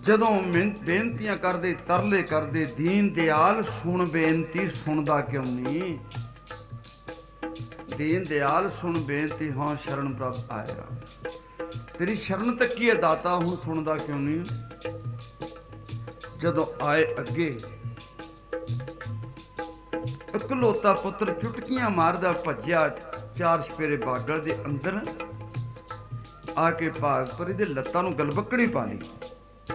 A: जदों बेनतियां करदे तरले करदे दीन दयाल सुन बेनती, सुनदा क्यों नहीं। दीन दयाल सुन बेनती, हाँ शरण प्रभ आएगा। तेरी शरण तकी है दाता, हूं सुनदा क्यों नहीं। जदों आए अगे इकलौता पुत्र चुटकियां मारदा भज्या चार सपेरे बागल दे अंदर आके भाग पर इहदे लत्तां नूं गलबक्कड़ी पा लई।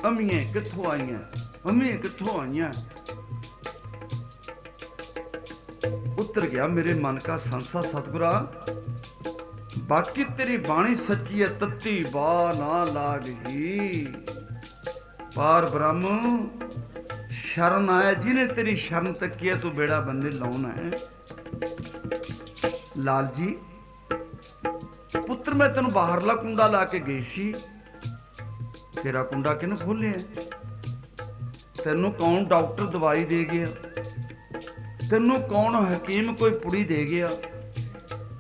A: अम्मीए कित्थों आईयां, अम्मीए कित्थों आईयां। उतर गया मेरे मन का संसा सतगुरा, बाकी तेरी बाणी सच्ची है तत्ती बा ना लागही। पार ब्रह्म शरण आया जिन्हें तेरी शरण तकी है, तू बेड़ा बंदे लाउना है। लाल जी पुत्र मैं तेन बाहरला कुंडा ला के गई सी, तेरा कुंडा किन खोलिया। तेनों कौन डॉक्टर दवाई दे गया, तेनों कौन हकीम कोई पुड़ी दे गया,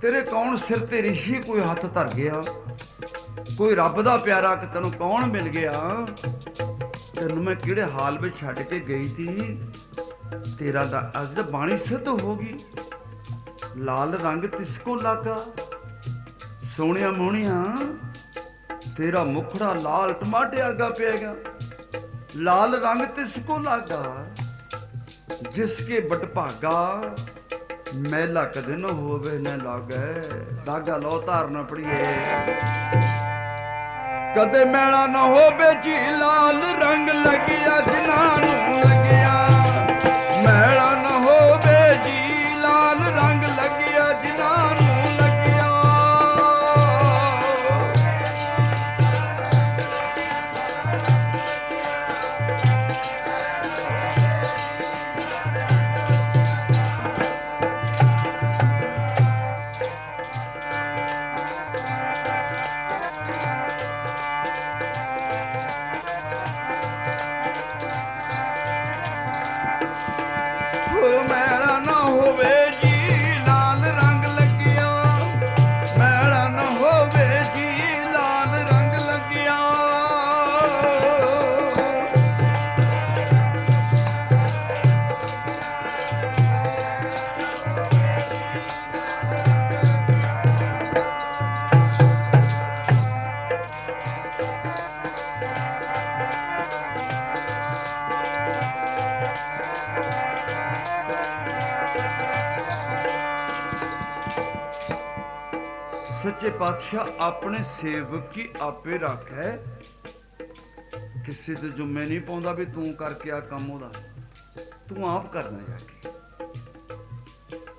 A: तेरे कौन सिर ते ऋषि कोई हथ धर गया, कोई रब दा प्यारा कि तेनों कौन मिल गया। तेन मैं किहड़े हाल में छड्ड के गई थी, तेरा अज बाणी सिद्ध होगी। लाल रंग तिसको लागा, सोनिया मोहनिया तेरा मुखड़ा लाल टमाटे वर्गा पेगा। लाल रंग तिसको लागा, जिसके बट भागा, मैला कदे न होवे न लागे। दागा लो धारना पड़िए, कदे मैला न होवे जी। लाल रंग लगिया जिन्हां नूं लगिया, मैला न होवे जी। लाल रंग लगिया जिन्हां नूं लगिया। मैला ना होवे जी, लाल रंग लगिया। मैला ना होवे जी, लाल रंग लगिया। सच्चे पातशाह अपने सेवक की आपे रख है, किसी दे जुम्मे नहीं पाउंदा भी तू करके आ काम ओदा, तू आप करना जाके।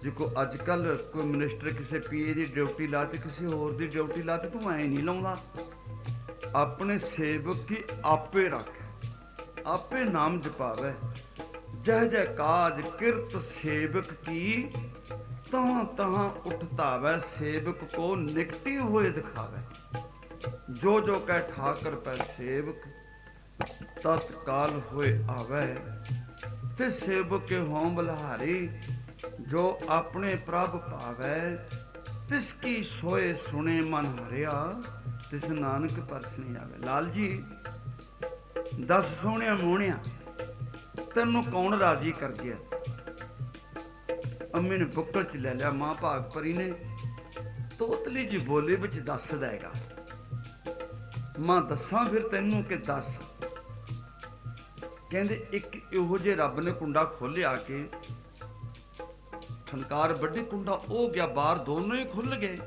A: जो को अजकल कोई मिनिस्टर किसी पीए की ड्यूटी लाते, किसी होर की ड्यूटी लाते, तू ऐ नहीं लाउंदा। अपने सेवक की आपे रख, आपे नाम जपावे। जह जह काज किरत सेवक की, तहाँ तहाँ उठतावे। सेवक को निकटी हुए दिखावे, जो जो कह ठाकर पै सेवक, तत्काल हुए आवे। ते सेवक के हों बलहारी, जो अपने प्रभ भावै तिसकी सोए सुने मन हरिया, तिस नानक परसने आवे। लाल जी दस सोहणिया मोहणिया तैनू कौन राजी कर गया? अम्मी ने बुक्कल च ले लिया, मां भाग परी ने तोतली जी बोली विच दस देगा। मां दसा फिर तैनू कि दस। कहंदे एक इहो जे रब ने कुंडा खोलिया कि ठनकार वड्डी, कुंडा हो गया बाहर, दोनों ही खुल गए।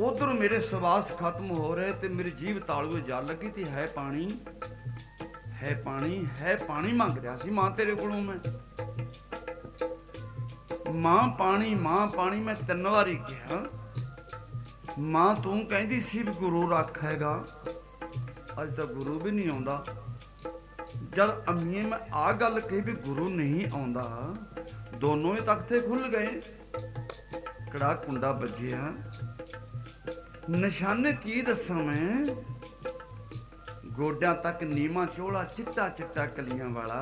A: उधर मेरे सवास खत्म हो रहे थे, मेरी जीभ तालूए जा लगी थी। है पानी, है पानी, है पानी मंग रहा सी मां तेरे कोलों मैं। मां पानी, मां पानी मैं 3 वारी कहा। मां तू कहती सी भी गुरु रखेगा, अज तक गुरु भी नहीं आंदा। जब अम्मीए मैं आ गल कही भी गुरु नहीं आंदा, दोनों ही तख्ते खुल गए। कड़ा कुंडा बजिया, निशाने की दसा मैं। गोड्या तक नीमा चोला चिट्टा चिट्टा कलियां वाला,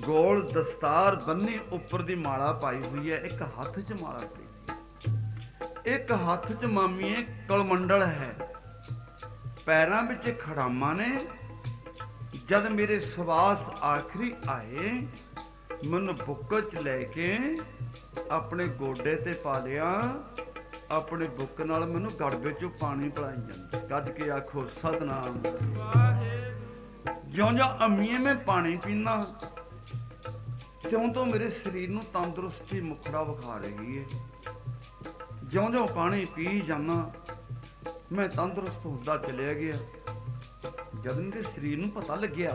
A: गोल दस्तार बन्नी, उपर दी माला पाई हुई है। एक हाथ च माला पई, एक हाथ च मामीए कलमंडल है, पैरां विच खड़ामा ने। जद मेरे सवास आखिरी आए, मैनू बुक्कल च लैके अपने गोडे ते पा लिया। अपने बुक नाल मैनू गड़बे चों पानी पिलाई जांदा। गज के आखो सतनाम। ज्यों ज्यों अम्मीए मैं पानी पीना, त्यों तो मेरे शरीर नूं तंदुरुस्ती मुखड़ा विखा रही है। ज्यों ज्यों पानी पी जाना, मैं तंदुरुस्त होंदा चलिया गया। जब मेरे शरीर नूं पता लग्या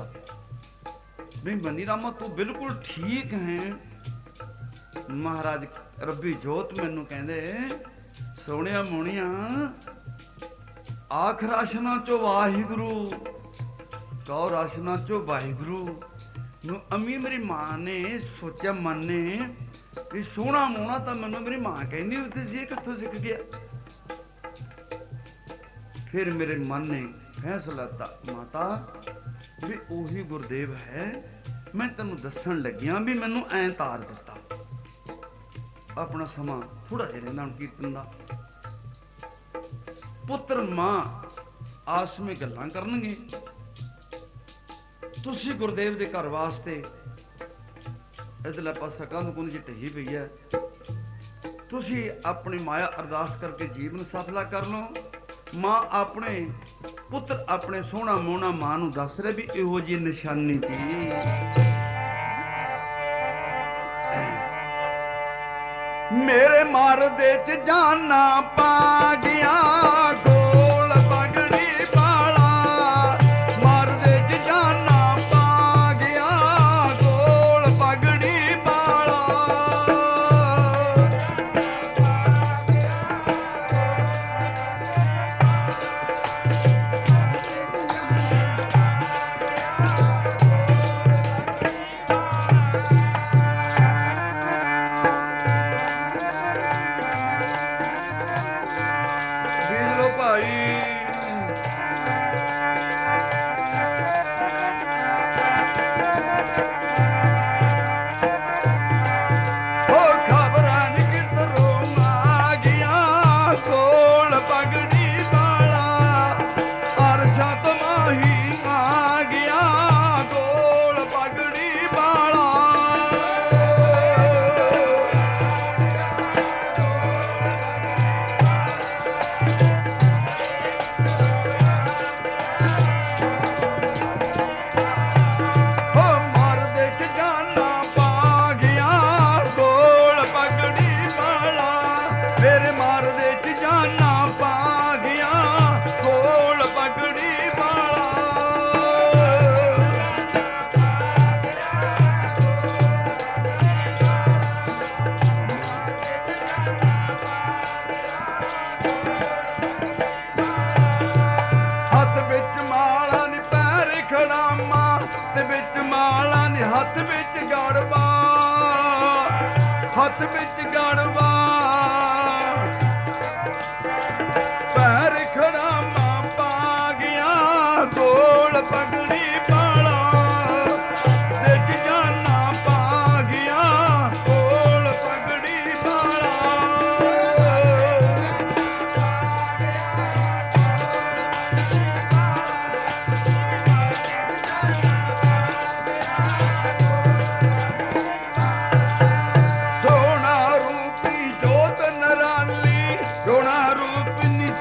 A: भी मनी रामा तू बिल्कुल ठीक है, महाराज रब्बी जोत मैनू कहंदे सोहणिया मोहणिया आख राशना चो वाहिगुरु, कहो राशना चो वाहिगुरु। अम्मी मेरी मां ने सोचा, मन ने भी सोहना मोहना तो मैनू मेरी मां कहंदी उत्थे सी, कित्थों सिख गया। फिर मेरे मन ने फैसला ता माता भी ओही गुरदेव है, मैं तेनू दसन लगिया भी मैनू ऐ तार दिता। अपना समा थोड़ा जिहा रहिंदा हुण कीर्तन दा। पुत्र मां आस में गल्लां करनगे, तुसी गुरदेव दे घर वास्ते इधरला पासा कंध कुंध जी ढही पई है, तुसी अपनी माया अरदास करके जीवन सफला कर लो। मां अपने पुत्र अपने सोहना मोहना मां नूं दस रहे भी इहो जी निशानी थी। मेरे मार दे च जाना पा गया, गोल पगड़ी वाला मार दे च जाना पा गया, गोल पगड़ी वाला। हथ बिच गड़वा, हथ बिच गड़वा, पैर खड़ामा पा गया, गोल पगड़ी पाला, देख जाना पा गया।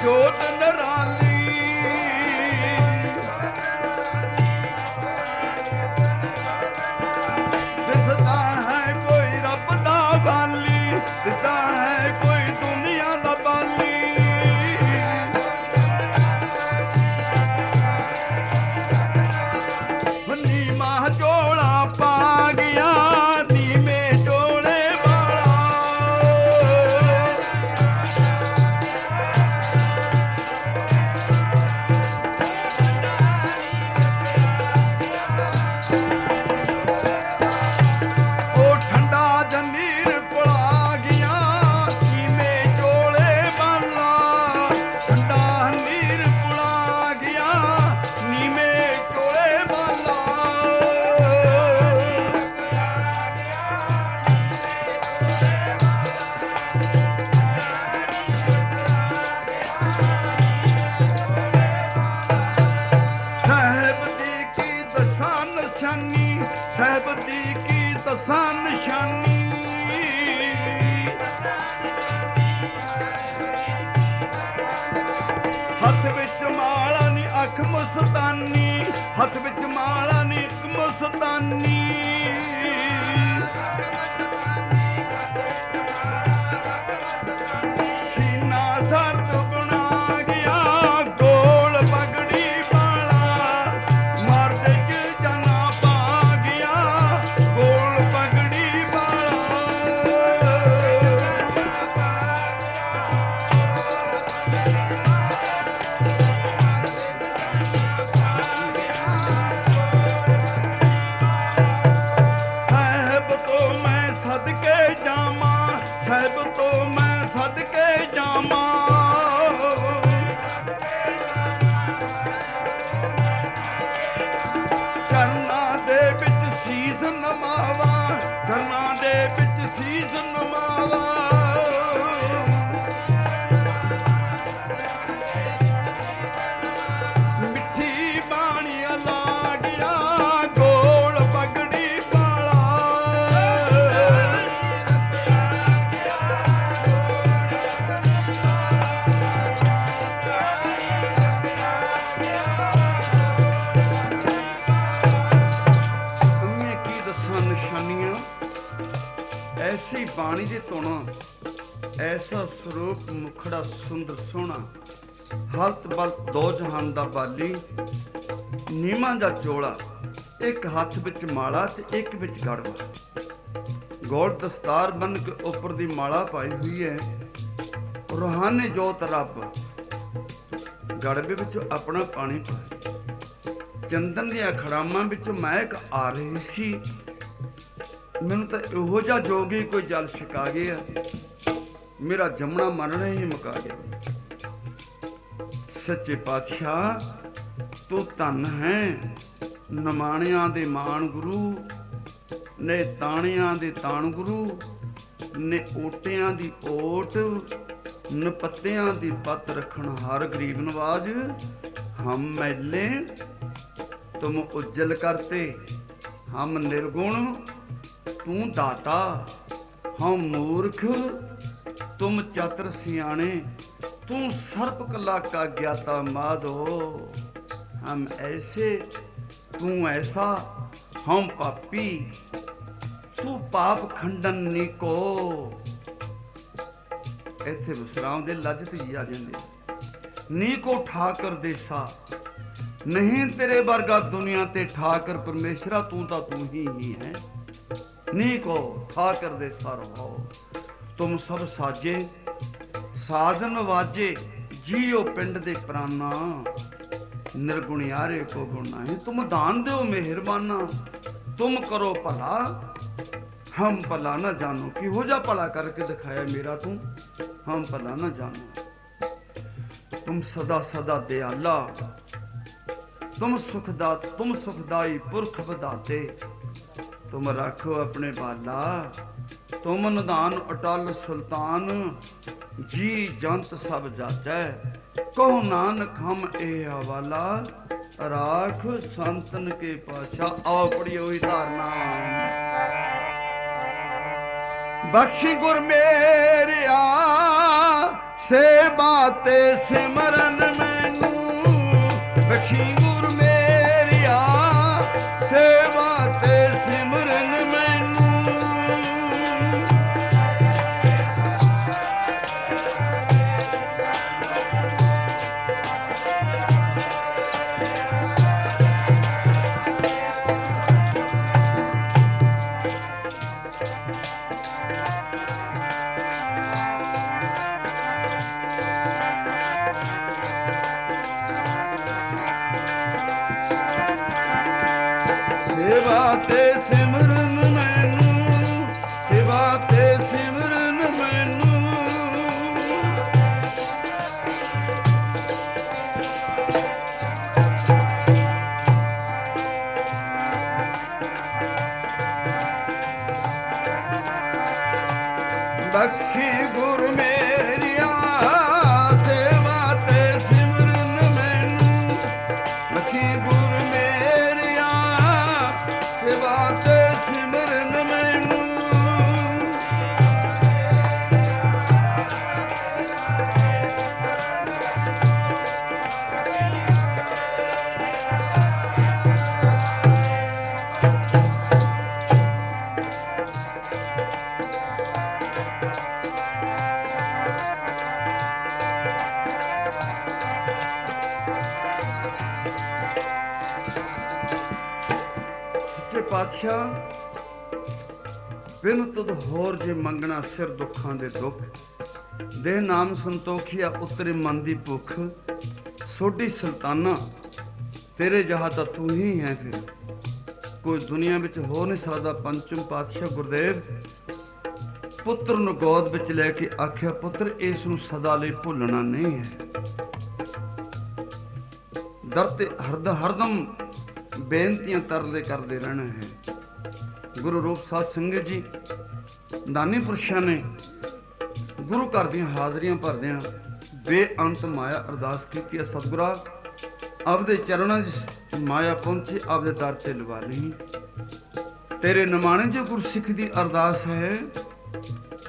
A: ਜੋਤ ਨਰਾਲੀ ਦਿਸਦਾ ਹੈ ਕੋਈ ਰੱਬ ਦਾ ਵਾਲੀ, ਦਿਸਦਾ ਹੈ ਕੋਈ ਦੁਨੀਆ ਦਾ ਬਾਲੀ। ਨੀਵਾਂ ਝੋਲਾ ਪਾ ਗਿਆ ਨੀਵੇਂ ਝੋਲੇ ਵਾਲਾ, ਉਹ ਠੰਡਾ ਜਮੀਰ ਪੁਲਾ ਗਿਆ ਨੀਵੇਂ ਝੋਲੇ ਵਾਲਾ, ਠੰਡਾ ਨੀਰ ਪੁਲਾ ਗਿਆ ਨੀਵੇਂ ਝੋਲੇ ਵਾਲਾ। ਸਾਹਿਬ ਦੀ ਕੀ ਦਸਾਂ ਨਿਸ਼ਾਨੀ, ਸਾਹਿਬ ਦੀ ਕੀ ਦਸਾਂ ਨਿਸ਼ਾਨੀ। ਹੱਥ ਵਿੱਚ ਮਾਲਾ ਨੀ ਅੱਖ ਮਸਤਾਨੀ, ਹੱਥ ਵਿੱਚ ਮਾਲਾ ਨੀ ਅੱਖ ਮਸਤਾਨੀ। ਸੀਨਾ ਸਰਦ ਬਣਾ ਗਿਆ ਗੋਲ ਪਗੜੀ ਵਾਲਾ, ਮਰਦੇ ਚ ਜਾਨਾ ਪਾ ਗਿਆ ਗੋਲ ਪਗੜੀ ਵਾਲਾ। ਸਾਹਿਬ ਤੋਂ ਮੈਂ ਸਦਕੇ ਜਾਵਾਂ, ਸਾਹਿਬ ਤੋਂ ਮੈਂ ਸਦਕੇ ਜਾਵਾਂ। ਚਰਨਾਂ ਦੇ ਵਿੱਚ ਸੀਸ ਨਮਾਵਾਂ, ਚਰਨਾਂ ਦੇ ਵਿੱਚ ਸੀਸ ਨਮਾਵਾਂ। ਮਿੱਠੀ ਬਾਣੀ ਲਾ ਗਿਆ ਗੋਲ ਪਗੜੀ ਵਾਲਾ। ਮੈਂ ਕੀ ਦੱਸਾਂ ਨਿਸ਼ਾਨੀਆਂ, ਐਸੀ ਬਾਣੀ ਦੇ ਧੁਣਾ, ਐਸਾ ਸਰੂਪ ਮੁਖੜਾ ਸੁੰਦਰ ਸੋਹਣਾ, ਹਲਤ ਬਲਤ ਦੋ ਜਹਾਨ ਦਾ ਬਾਲੀ, ਨੀਮਾਂ ਦਾ ਚੋਲਾ, ਇੱਕ ਹੱਥ ਵਿੱਚ ਮਾਲਾ ਤੇ ਇੱਕ ਵਿੱਚ ਗੜਵਾ। ਗੋਲ ਦਸਤਾਰ ਬੰਨ ਕੇ ਉੱਪਰ ਦੀ ਮਾਲਾ ਪਾਈ ਹੋਈ ਹੈ। ਰੂਹਾਨੀ ਜੋਤ ਰੱਬ ਗੜਵੇ ਵਿੱਚ ਆਪਣਾ ਪਾਣੀ ਪਾਇਆ। ਚੰਦਨ ਦੀਆਂ ਖੜਾਮਾਂ ਵਿੱਚ ਮਹਿਕ ਆ ਰਹੀ ਸੀ। ਮੈਨੂੰ ਤਾਂ ਇਹੋ ਜਿਹਾ ਜੋਗੀ ਕੋਈ ਜਲ ਛਕਾ ਗਿਆ, ਮੇਰਾ ਜੰਮਣਾ ਮਰਨਾ ਹੀ ਮੁਕਾ ਗਿਆ। ਸੱਚੇ ਪਾਤਸ਼ਾਹ ਤੂੰ ਧੰਨ ਹੈ, ਨਮਾਣਿਆਂ ਦੇ ਮਾਣ ਗੁਰੂ ਨੇ, ਤਾਣਿਆਂ ਦੇ ਤਾਣ ਗੁਰੂ ਨੇ, ਓਟਿਆਂ ਦੀ ਓਟ ਨਪੱਤਿਆਂ ਦੀ ਪੱਤ ਰੱਖਣ ਹਰ ਗਰੀਬ ਨਵਾਜ। ਹਮ ਮੈਲੇ ਤੁਮ ਉਜਲ ਕਰਤੇ, ਹਮ ਨਿਰਗੁਣ ਤੂੰ ਦਾਤਾ, ਹਮ ਮੂਰਖ ਤੁਮ ਚਤੁਰ ਸਿਆਣੇ, ਤੂੰ सर्प कला का ज्ञाता माधो। हम ऐसे तू ऐसा, हम पापी तू पाप खंडन नीको। ਇੱਥੇ ਵਿਸਰਾਮ ਦੇ ਲੱਜਤ ਜੀ ਆ ਜਾਂਦੇ। ਨੀਕੋ ਠਾਕਰ ਦੇਸਾ, ਨਹੀਂ ਤੇਰੇ ਵਰਗਾ ਦੁਨੀਆ ਤੇ ਠਾਕਰ ਪਰਮੇਸ਼ਰਾ, ਤੂੰ ਤਾਂ ਤੂੰ ਹੀ ਹੈ। ਨੀਕੋ ਠਾਕਰ ਦੇਸਾ ਰਹੋ, ਤੁਮ ਸਭ ਸਾਜੇ ਸਾਜਨ ਵਾਜੇ, ਜੀਓ ਪਿੰਡ ਦੇ ਪ੍ਰਾਨਾ, ਨਿਰਗੁਣਿਆਰੇ ਕੋ ਗੁਣ ਨਹੀਂ। ਤੁਮ ਦਾਨ ਦਿਓ ਮਿਹਰਬਾਨਾ, ਤੁਮ ਕਰੋ ਭਲਾ ਹਮ ਭਲਾ ਨਾ ਜਾਨੋ। ਕਿਹੋ ਜਿਹਾ ਭਲਾ ਕਰਕੇ ਦਿਖਾਇਆ ਮੇਰਾ ਤੂੰ, ਹਮ ਭਲਾ ਨਾ ਜਾਨੋ। तुम सदा सदा दयाला, तुम सुखदाई पुरख बधाते, तुम रखो अपने बाला, तुम निधान अटल सुल्तान, जी जंत सब जाचै, कहो नानक हम ए हवाला, राख संतन के पाशा। आओ पढ़िए वही धारना। बख्श गुर मेरिया सेवा ते सिमरन मैनू बख्शी गुर मेरिया, सेवा ते सिमरन मैनू। सेवा ते सिमरन मैनू, सेवा ते सिमरन मैनू। बख्शी गुर मेरिया, सेवा ते सिमरन मैनू, बख्शी गुर मेरिया, सेवा ते सिमरन मैनू। सच्चे पातशाह, बिन तुद होर जे मंगना सिर दुखां दे दुख, देह नाम संतोखिया उतरे मन दी भुख। सोडी सुल्ताना तेरे जहा दा तू ही है, फिर कोई दुनिया विच हो नहीं सकदा। पंचम पातशाह गुरदेव पुत्र ਨੂੰ ਗੋਦ ਵਿੱਚ ਲੈ ਕੇ ਆਖਿਆ, ਪੁੱਤਰ ਇਸ ਨੂੰ ਸਦਾ ਲਈ ਭੁੱਲਣਾ ਨਹੀਂ ਹੈ। ਦਰ ਤੇ ਹਰਦਮ ਬੇਨਤੀਆਂ ਤਰਲੇ ਕਰਦੇ ਰਹਿਣਾ ਹੈ। ਗੁਰੂ ਰੂਪ ਸਾਧ ਸੰਗਤ ਜੀ ਦਾਨੀ ਪੁਰਸ਼ਾਂ ਨੇ ਗੁਰੂ ਘਰ ਦੀਆਂ ਹਾਜ਼ਰੀਆਂ ਭਰਦਿਆਂ ਬੇਅੰਤ ਮਾਇਆ ਅਰਦਾਸ ਕੀਤੀ ਹੈ। ਸਤਿਗੁਰਾਂ ਆਪਦੇ ਚਰਨਾਂ 'ਚ ਮਾਇਆ ਪਹੁੰਚੀ, ਆਪਦੇ ਦਰ ਤੇ ਲਵਾ ਲਈ। ਤੇਰੇ ਨਿਮਾਣੇ ਜੋ ਗੁਰਸਿੱਖ ਦੀ ਅਰਦਾਸ ਹੈ,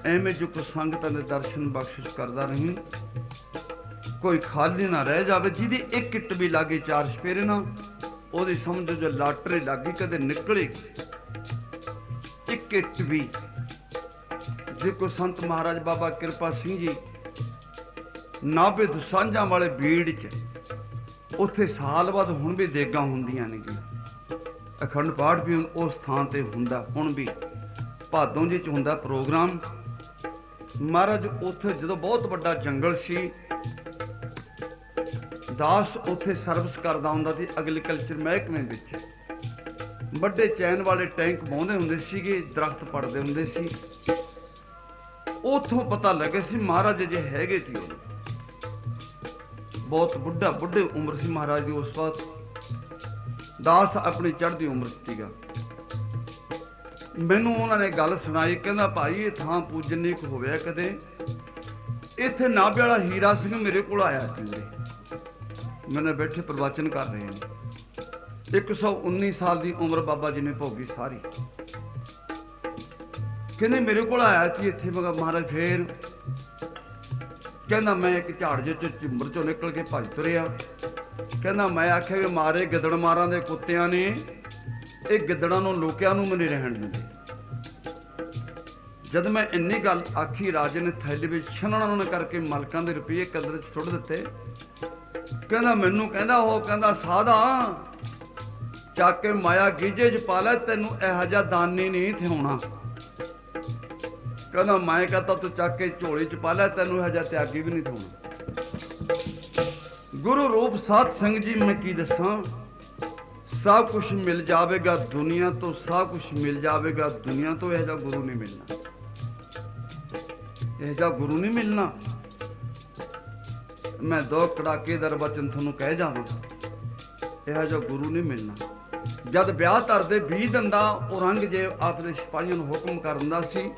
A: ਐਵੇਂ ਜੋ ਕੋ ਸੰਗਤਾਂ ਦੇ ਦਰਸ਼ਨ ਬਖਸ਼ਿਸ਼ ਕਰਦਾ ਰਹੀ। ਕੋਈ ਖਾਲੀ ਨਾ ਰਹਿ ਜਾਵੇ, ਜਿਹਦੀ ਇੱਕ ਇੱਟ ਵੀ ਲਾਗੇ ਚਾਰ ਸਪੇਰੇ ਨਾ, ਉਹਦੀ ਸਮਝੋ ਜੋ ਲਾਟਰੀ ਲੱਗੀ ਕਦੇ ਨਿਕਲੇਗੀ। ਇੱਕ ਇੱਟ ਵੀ ਜੇ ਕੋ ਸੰਤ ਮਹਾਰਾਜ ਬਾਬਾ ਕਿਰਪਾ ਸਿੰਘ ਜੀ ਨਾਭੇ ਦੁਸਾਂਝਾਂ ਵਾਲੇ ਬੀੜ 'ਚ, ਉੱਥੇ ਸਾਲ ਬਾਅਦ ਹੁਣ ਵੀ ਦੇਗਾਂ ਹੁੰਦੀਆਂ ਨੇ। ਅਖੰਡ ਪਾਠ ਵੀ ਉਸ ਥਾਂ ਤੇ ਹੁੰਦਾ, ਹੁਣ ਵੀ ਭਾਦੋਂ ਜੀ 'ਚ ਹੁੰਦਾ ਪ੍ਰੋਗਰਾਮ। ਮਹਾਰਾਜ ਉੱਥੇ ਜਦੋਂ ਬਹੁਤ ਵੱਡਾ ਜੰਗਲ ਸੀ, ਦਾਸ ਉੱਥੇ ਸਰਵਿਸ ਕਰਦਾ ਹੁੰਦਾ ਸੀ ਐਗਰੀਕਲਚਰ ਮਹਿਕਮੇ ਵਿੱਚ। ਵੱਡੇ ਚੈਨ ਵਾਲੇ ਟੈਂਕ ਬਾਉਂਦੇ ਹੁੰਦੇ ਸੀਗੇ, ਦਰਖਤ ਪੜਦੇ ਹੁੰਦੇ ਸੀ। ਉੱਥੋਂ ਪਤਾ ਲੱਗਿਆ ਸੀ ਮਹਾਰਾਜ ਜੇ ਹੈਗੇ ਸੀ। ਉਹ ਬਹੁਤ ਬੁੱਢੇ ਉਮਰ ਸੀ ਮਹਾਰਾਜ ਦੀ ਉਸ ਵਕਤ। ਦਾਸ ਆਪਣੀ ਚੜ੍ਹਦੀ ਉਮਰ ਸੀਗਾ। ਮੈਨੂੰ ਉਹਨਾਂ ਨੇ ਗੱਲ ਸੁਣਾਈ, ਕਹਿੰਦਾ ਭਾਈ ਇਹ ਥਾਂ ਪੂਜਨੀਕ ਹੋਵੇ ਕਦੇ। ਇੱਥੇ ਨਾਭੇ ਵਾਲਾ ਹੀਰਾ ਸਿੰਘ ਮੇਰੇ ਕੋਲ ਆਇਆ ਸੀ ਉਰੇ, ਮੈਨੇ ਬੈਠੇ ਪ੍ਰਵਚਨ ਕਰ ਰਹੇ ਨੇ। 119 ਸਾਲ ਦੀ ਉਮਰ ਬਾਬਾ ਜੀ ਨੇ ਭੋਗੀ ਸਾਰੀ। ਕਹਿੰਦੇ ਮੇਰੇ ਕੋਲ ਆਇਆ ਸੀ ਇੱਥੇ। ਮੈਂ ਮਹਾਰਾਜ ਫੇਰ ਕਹਿੰਦਾ ਮੈਂ ਇੱਕ ਝਾੜ ਜਿਹੇ ਝੁੰਮਰ ਚੋਂ ਨਿਕਲ ਕੇ ਭੱਜ ਤੁਰਿਆ। ਕਹਿੰਦਾ ਮੈਂ ਆਖਿਆ ਵੀ ਮਾਰੇ ਗਿੱਦੜ ਮਾਰਾਂ ਦੇ ਕੁੱਤਿਆਂ ਨੇ ਇਹ ਗਿੱਦੜਾਂ ਨੂੰ ਲੋਕਿਆਂ ਨੂੰ ਨਹੀਂ ਰਹਿਣ ਦਿੰਦੇ। ਜਦ ਮੈਂ ਇੰਨੀ ਗੱਲ ਆਖੀ, ਰਾਜੇ ਨੇ ਥੈਲੇ ਵਿੱਚ ਛਣਨ ਕਰਕੇ ਮਲਕਾਂ ਦੇ ਰੁਪਏ ਕਦਰ 'ਚ ਸੁੱਟ ਦਿੱਤੇ। ਕਹਿੰਦਾ ਮੈਨੂੰ ਕਹਿੰਦਾ ਉਹ ਕਹਿੰਦਾ ਸਾਧਾ ਚੱਕ ਕੇ ਮਾਇਆ ਗੀਜੇ 'ਚ ਪਾ ਲੈ, ਤੈਨੂੰ ਇਹੋ ਜਿਹਾ ਦਾਨੀ ਨਹੀਂ ਥਿਆਉਣਾ। ਕਹਿੰਦਾ ਮੈਂ ਕਹਤਾ ਤੂੰ ਚੱਕ ਕੇ ਝੋਲੀ 'ਚ ਪਾ ਲੈ, ਤੈਨੂੰ ਇਹੋ ਜਿਹਾ ਤਿਆਗੀ ਵੀ ਨਹੀਂ ਥਿਆਉਣਾ। ਗੁਰੂ ਰੂਪ ਸਾਧ ਸਿੰਘ ਜੀ ਮੈਂ ਕੀ ਦੱਸਾਂ, ਸਭ ਕੁਛ ਮਿਲ ਜਾਵੇਗਾ ਦੁਨੀਆ ਤੋਂ, ਸਭ ਕੁਛ ਮਿਲ ਜਾਵੇਗਾ ਦੁਨੀਆ ਤੋਂ, ਇਹੋ ਜਿਹਾ ਗੁਰੂ ਨਹੀਂ ਮਿਲਣਾ। ਇਹੋ ਜਿਹਾ ਗੁਰੂ ਨਹੀਂ ਮਿਲਣਾ। ਮੈਂ ਦੋ ਕੜਾਕੇਦਾਰ ਵਚਨ ਤੁਹਾਨੂੰ ਕਹਿ ਜਾਵਾਂ, ਇਹੋ ਜਿਹਾ ਗੁਰੂ ਨਹੀਂ ਮਿਲਣਾ। ਜਦ ਵਿਆਹ ਧਰਦੇ 20 ਦਿਨ ਦਾ ਔਰੰਗਜ਼ੇਬ ਆਪਣੇ ਸਿਪਾਹੀਆਂ ਨੂੰ ਹੁਕਮ ਕਰ ਦਿੰਦਾ ਸੀ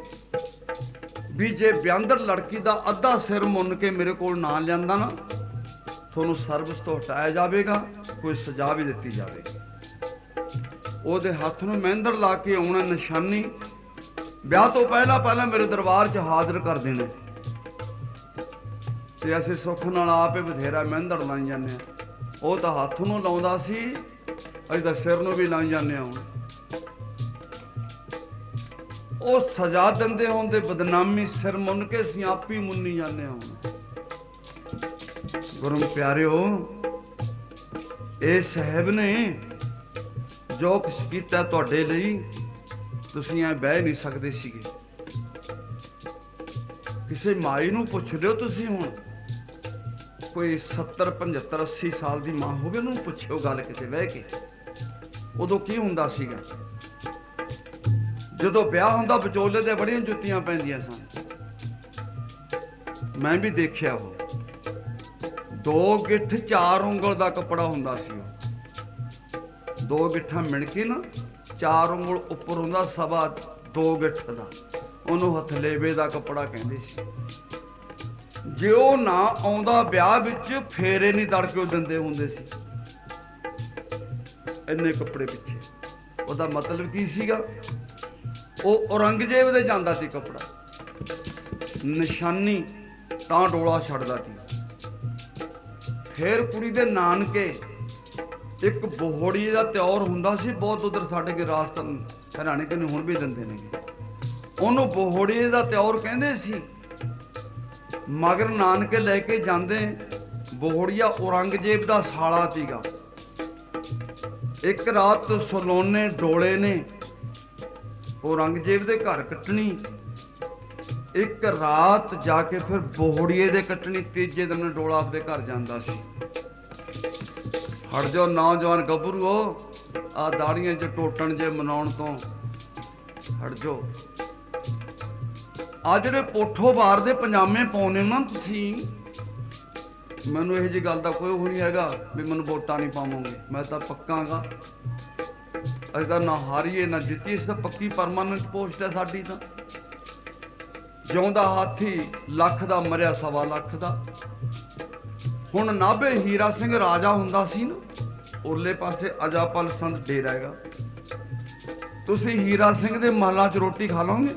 A: ਵੀ ਜੇ ਵਿਆਂਦਰ ਲੜਕੀ ਦਾ ਅੱਧਾ ਸਿਰ ਮੁੰਨ ਕੇ ਮੇਰੇ ਕੋਲ ਨਾ ਲਿਆਂਦਾ ਨਾ, ਤੁਹਾਨੂੰ ਸਰਵਿਸ ਤੋਂ ਹਟਾਇਆ ਜਾਵੇਗਾ, ਕੋਈ ਸਜ਼ਾ ਵੀ ਦਿੱਤੀ ਜਾਵੇਗੀ। ਉਹਦੇ ਹੱਥ ਨੂੰ ਮਹਿੰਦਰ ਲਾ ਕੇ ਆਉਣਾ ਨਿਸ਼ਾਨੀ, ਵਿਆਹ ਤੋਂ ਪਹਿਲਾਂ ਮੇਰੇ ਦਰਬਾਰ 'ਚ ਹਾਜ਼ਰ ਕਰ ਦੇਣਾ। ਤੇ ਅਸੀਂ ਸੁੱਖ ਨਾਲ ਆਪੇ ਬਥੇਰਾ ਮਹਿੰਦੜ ਲਾਈ ਜਾਂਦੇ ਹਾਂ। ਉਹ ਤਾਂ ਹੱਥ ਨੂੰ ਲਾਉਂਦਾ ਸੀ, ਅਸੀਂ ਤਾਂ ਸਿਰ ਨੂੰ ਵੀ ਲਾਈ ਜਾਂਦੇ ਹਾਂ। ਹੁਣ ਉਹ ਸਜ਼ਾ ਦਿੰਦੇ ਹੁੰਦੇ ਬਦਨਾਮੀ ਸਿਰ ਮੁੰਨ ਕੇ ਅਸੀਂ ਆਪ ਹੀ ਮੁੰਨੀ ਜਾਂਦੇ ਹਾਂ। ਹੁਣ ਗੁਰੂ ਪਿਆਰਿਓ, ਇਹ ਸਾਹਿਬ ਨੇ ਜੋ ਕੁਛ ਕੀਤਾ ਤੁਹਾਡੇ ਲਈ, ਤੁਸੀਂ ਐ ਬਹਿ ਨਹੀਂ ਸਕਦੇ ਸੀਗੇ। ਕਿਸੇ ਮਾਈ ਨੂੰ ਪੁੱਛ ਲਿਓ ਤੁਸੀਂ, ਹੁਣ ਕੋਈ 70 75 80 ਸਾਲ ਦੀ ਮਾਂ ਹੋਵੇ, ਉਹਨੂੰ ਪੁੱਛਿਓ ਗੱਲ ਕਿਤੇ ਬਹਿ ਕੇ, ਉਦੋਂ ਕੀ ਹੁੰਦਾ ਸੀਗਾ। ਜਦੋਂ ਵਿਆਹ ਹੁੰਦਾ ਵਿਚੋਲੇ ਦੇ ਬੜੀਆਂ ਜੁੱਤੀਆਂ ਪੈਂਦੀਆਂ ਸਨ। ਮੈਂ ਵੀ ਦੇਖਿਆ। ਉਹ 2 ਗਿੱਠ 4 ਉਂਗਲ ਦਾ ਕੱਪੜਾ ਹੁੰਦਾ ਸੀ। ਉਹ 2 ਗਿੱਠਾਂ ਮਿਣ ਕੇ ਨਾ 4 ਉਂਗਲ ਉੱਪਰ ਹੁੰਦਾ, 2.25 ਗਿੱਠ ਦਾ, ਉਹਨੂੰ ਹਥਲੇਵੇ ਦਾ ਕੱਪੜਾ ਕਹਿੰਦੇ ਸੀ। ਜੇ ਉਹ ਨਾ ਆਉਂਦਾ ਵਿਆਹ ਵਿੱਚ, ਫੇਰੇ ਨਹੀਂ ਤੜਕੇ ਦਿੰਦੇ ਹੁੰਦੇ ਸੀ ਇੰਨੇ ਕੱਪੜੇ ਪਿੱਛੇ। ਉਹਦਾ ਮਤਲਬ ਕੀ ਸੀਗਾ? ਉਹ ਔਰੰਗਜ਼ੇਬ ਦੇ ਜਾਂਦਾ ਸੀ ਕੱਪੜਾ, ਨਿਸ਼ਾਨੀ ਤਾਂ ਡੋਲਾ ਛੱਡਦਾ ਸੀ। ਫੇਰ ਕੁੜੀ ਦੇ ਨਾਨਕੇ ਇੱਕ ਬੋਹੜੀ ਦਾ ਤਿਉਰ ਹੁੰਦਾ ਸੀ ਬਹੁਤ, ਉਧਰ ਸਾਡੇ ਕੇ ਰਾਜਸਥਾਨ ਹਰਿਆਣੇ ਕਹਿੰਦੇ, ਹੁਣ ਵੀ ਦਿੰਦੇ ਨੇ। ਉਹਨੂੰ ਬੋਹੜੀ ਦਾ ਤਿਉਰ ਕਹਿੰਦੇ ਸੀ। ਮਗਰ ਨਾਨਕੇ ਲੈ ਕੇ ਜਾਂਦੇ। ਬੋਹੜੀਆ ਔਰੰਗਜ਼ੇਬ ਦਾ ਸਾਲਾ ਸੀਗਾ। ਇੱਕ ਰਾਤ ਸਲੋਨੇ ਡੋਲੇ ਨੇ ਔਰੰਗਜ਼ੇਬ ਦੇ ਘਰ ਕੱਟਣੀ, ਇੱਕ ਰਾਤ ਜਾ ਕੇ ਫਿਰ ਬੋਹੜੀਏ ਦੇ ਕੱਟਣੀ, ਤੀਜੇ ਦਿਨ ਡੋਲਾ ਆਪਦੇ ਘਰ ਜਾਂਦਾ ਸੀ। ਹਟ ਜਾਓ ਨੌਜਵਾਨ ਗੱਭਰੂਓ, ਆ ਦਾੜੀਆਂ 'ਚ ਟੋਟਣ ਜੇ ਮਨਾਉਣ ਤੋਂ ਹਟ ਜਾਓ। ਆ ਜਿਹੜੇ ਪੋਠੋ ਬਾਰ ਦੇ ਪਜਾਮੇ ਪਾਉਨੇ ਨਾ ਤੁਸੀਂ, ਮੈਨੂੰ ਇਹੋ ਜਿਹੀ ਗੱਲ ਦਾ ਕੋਈ ਉਹ ਨਹੀਂ ਹੈਗਾ ਵੀ ਮੈਨੂੰ ਵੋਟਾਂ ਨਹੀਂ ਪਾਵੋਗੇ। ਮੈਂ ਤਾਂ ਪੱਕਾਂਗਾ। ਅਸੀਂ ਤਾਂ ਨਾ ਹਾਰੀਏ ਨਾ ਜਿੱਤੀਏ, ਇਸ ਤਾਂ ਪੱਕੀ ਪਰਮਾਨੈਂਟ ਪੋਸਟ ਹੈ ਸਾਡੀ ਤਾਂ। ਜਿਉਂਦਾ ਹਾਥੀ ਲੱਖ ਦਾ, ਮਰਿਆ 1.25 ਲੱਖ ਦਾ। ਹੁਣ ਨਾਭੇ ਹੀਰਾ ਸਿੰਘ ਰਾਜਾ ਹੁੰਦਾ ਸੀ ਨਾ, ਉਰਲੇ ਪਾਸੇ ਅਜਾਪਲ ਸੰਤ ਡੇਰਾ ਹੈਗਾ। ਤੁਸੀਂ ਹੀਰਾ ਸਿੰਘ ਦੇ ਮਹਲਾਂ 'ਚ ਰੋਟੀ ਖਾ ਲਓਗੇ?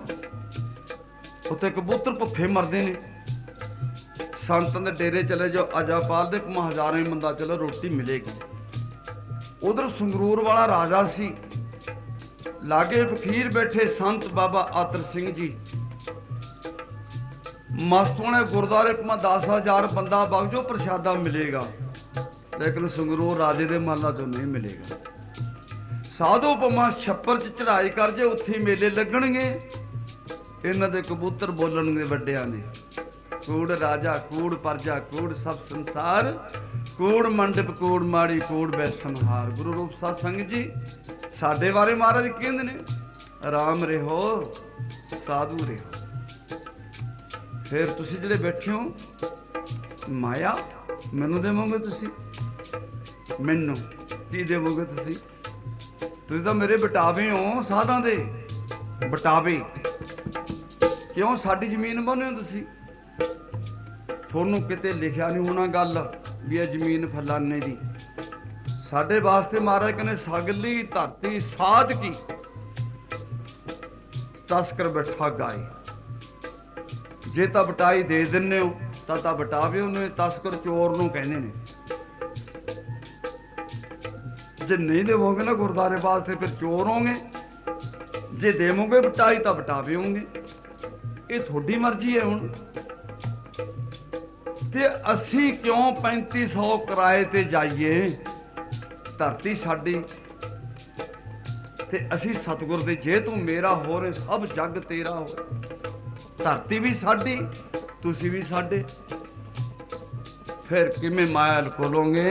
A: ਉੱਥੇ ਕਬੂਤਰ ਭੁੱਖੇ ਮਰਦੇ ਨੇ। ਸੰਤਾਂ ਦੇ ਡੇਰੇ ਚਲੇ ਜਾਓ, ਅਜਾਪਾਲ ਦੇ ਹਜ਼ਾਰਾਂ ਹੀ ਬੰਦਾ ਚਲੋ, ਰੋਟੀ ਮਿਲੇਗੀ। ਉਧਰ ਸੰਗਰੂਰ ਵਾਲਾ ਰਾਜਾ ਸੀ, ਲਾਗੇ ਫਕੀਰ ਬੈਠੇ ਸੰਤ ਬਾਬਾ ਆਤਰ ਸਿੰਘ ਜੀ। ਮਸਤੂਆਣੇ ਗੁਰਦੁਆਰੇ 10,000 ਬੰਦਾ ਵਗ ਜਾਓ, ਪ੍ਰਸ਼ਾਦਾ ਮਿਲੇਗਾ, ਲੇਕਿਨ ਸੰਗਰੂਰ ਰਾਜੇ ਦੇ ਮਹਲਾਂ ਚੋਂ ਨਹੀਂ ਮਿਲੇਗਾ। ਸਾਧੂ ਪਮਾ ਛੱਪਰ 'ਚ ਚੜਾਈ ਕਰ ਜੇ, ਉੱਥੇ ਮੇਲੇ ਲੱਗਣਗੇ। ਇਹਨਾਂ ਦੇ ਕਬੂਤਰ ਬੋਲਣਗੇ ਵੱਡਿਆਂ ਨੇ, ਕੂੜ ਰਾਜਾ ਕੂੜ ਪਰਜਾ ਕੂੜ ਸਭ ਸੰਸਾਰ, ਕੂੜ ਮੰਡਪ ਕੂੜ ਮਾੜੀ ਕੂੜ ਬੈਸਨਹਾਰ। ਗੁਰੂ ਰੂਪ ਸਾਧ ਸੰਗਤ ਜੀ, ਸਾਡੇ ਬਾਰੇ ਮਹਾਰਾਜ ਕਹਿੰਦੇ ਨੇ, ਆਰਾਮ ਰਹੋ, ਸਾਧੂ ਰਹੋ। ਫਿਰ ਤੁਸੀਂ ਜਿਹੜੇ ਬੈਠੇ ਹੋ, ਮਾਇਆ ਮੈਨੂੰ ਦੇਵੋਗੇ ਤੁਸੀਂ? ਮੈਨੂੰ ਕੀ ਦੇਵੋਗੇ ਤੁਸੀਂ? ਤੁਸੀਂ ਤਾਂ ਮੇਰੇ ਬਟਾਵੇ ਹੋ, ਸਾਧਾਂ ਦੇ ਬਟਾਵੇ। ਕਿਉਂ ਸਾਡੀ ਜ਼ਮੀਨ ਬੰਨ੍ਹੇ ਹੋ ਤੁਸੀਂ? ਤੁਹਾਨੂੰ ਕਿਤੇ ਲਿਖਿਆ ਨਹੀਂ ਹੋਣਾ ਗੱਲ ਵੀ ਇਹ ਜ਼ਮੀਨ ਫਲਾਨੇ ਦੀ। ਸਾਡੇ ਵਾਸਤੇ ਮਹਾਰਾਜ ਕਹਿੰਦੇ, ਸਗਲੀ ਧਰਤੀ ਸਾਧ ਕੀ, ਤਸਕਰ ਬੈਠਾ ਗਾਏ। ਜੇ ਤਾਂ ਬਟਾਈ ਦੇ ਦਿੰਦੇ ਹੋ ਤਾਂ ਬਟਾਵੇ ਉਹਨੂੰ, ਤਸਕਰ ਚੋਰ ਨੂੰ ਕਹਿੰਦੇ ਨੇ। ਜੇ ਨਹੀਂ ਦੇਵੋਗੇ ਨਾ ਗੁਰਦੁਆਰੇ ਵਾਸਤੇ, ਫਿਰ ਚੋਰ ਹੋਗੇ। ਜੇ ਦੇਵੋਗੇ ਬਟਾਈ ਤਾਂ ਬਟਾਵੇ ਹੋਗੇ। ਇਹ ਤੁਹਾਡੀ ਮਰਜ਼ੀ ਹੈ। ਹੁਣ ਤੇ ਅਸੀਂ ਕਿਉਂ 3500 ਕਿਰਾਏ ਤੇ ਜਾਈਏ? ਧਰਤੀ ਸਾਡੀ ਤੇ ਅਸੀਂ ਸਤਿਗੁਰ ਦੇ। ਜੇ ਤੂੰ ਮੇਰਾ ਹੋਰ ਸਭ ਜੱਗ ਤੇਰਾ ਹੋ। ਧਰਤੀ ਵੀ ਸਾਡੀ, ਤੁਸੀਂ ਵੀ ਸਾਡੇ। ਫਿਰ ਕਿਵੇਂ ਮਾਇਆ ਖੋਲੋਗੇ?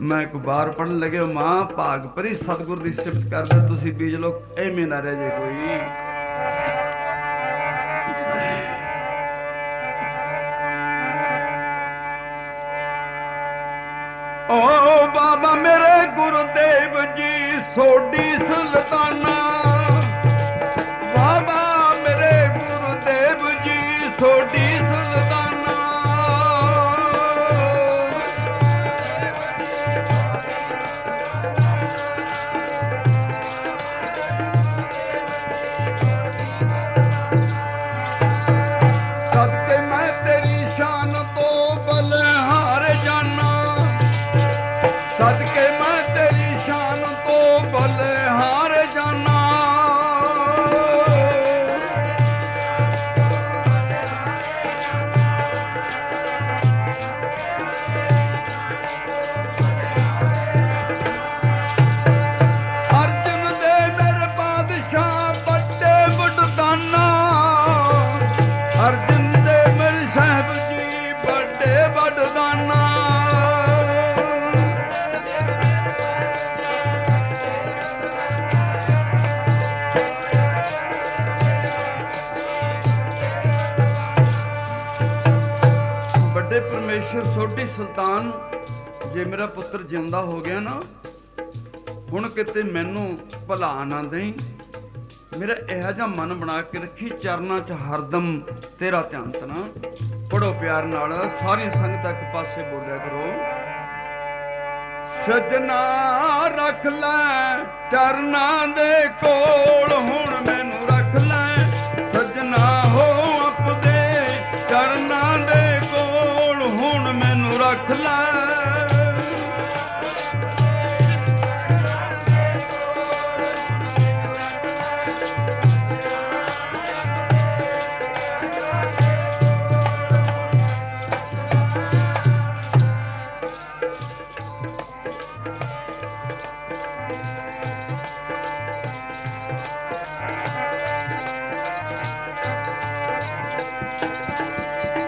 A: ਮੈਂ ਇੱਕ ਵਾਰ ਪੜਨ ਲੱਗੇ, ਮਾਂ ਭਾਗ ਭਰੀ ਸਤਿਗੁਰ ਦੀ ਸਿਫਤ ਕਰਦੇ, ਤੁਸੀਂ ਬੀਜ ਲੋ, ਐਵੇਂ ਨਾ ਰਹਿ ਜੇ ਕੋਈ। ਓ ਬਾਬਾ ਮੇਰੇ ਗੁਰਦੇਵ ਜੀ ਸੋਢੀ ਸੁਲਤਾਨਾ, ਬਾਬਾ ਮੇਰੇ ਗੁਰਦੇਵ ਜੀ ਸੋਢੀ ਸੁਲਤਾਨਾ। ਸਦਕੇ ਮੈਂ ਤੇਰੀ ਸ਼ਾਨ ਤੋਂ ਸੋਢੀ ਸੁਲਤਾਨ, ਜੇ ਮੇਰਾ ਪੁੱਤਰ ਜਿਉਂਦਾ ਹੋ ਗਿਆ ਨਾ, ਹੁਣ ਕਿਤੇ ਮੈਨੂੰ ਭੁਲਾ ਨਾ ਦੇਈਂ। ਮੇਰਾ ਇਹੋ ਜਿਹਾ ਮਨ ਬਣਾ ਕੇ ਰੱਖੀ, ਚਰਨਾਂ 'ਚ ਹਰਦਮ ਤੇਰਾ ਧਿਆਨ ਤਨਾ। ਪੜੋ ਪਿਆਰ ਨਾਲ, ਸਾਰੀ ਸੰਗਤਾਂ ਇੱਕ ਪਾਸੇ ਬੋਲਿਆ ਕਰੋ। ਸਜਣਾ ਰੱਖ ਲੈ ਚਰਨਾਂ ਦੇ ਕੋਲ, ਹੁਣ ਮੈਨੂੰ ਰੱਖ ਲੈ ਸਜਣਾ ਹੋ ਆਪਦੇ ਚਰਨਾਂ ਦੇ ਕੋਲ, ਹੁਣ ਮੈਨੂੰ ਰੱਖ ਲੈ।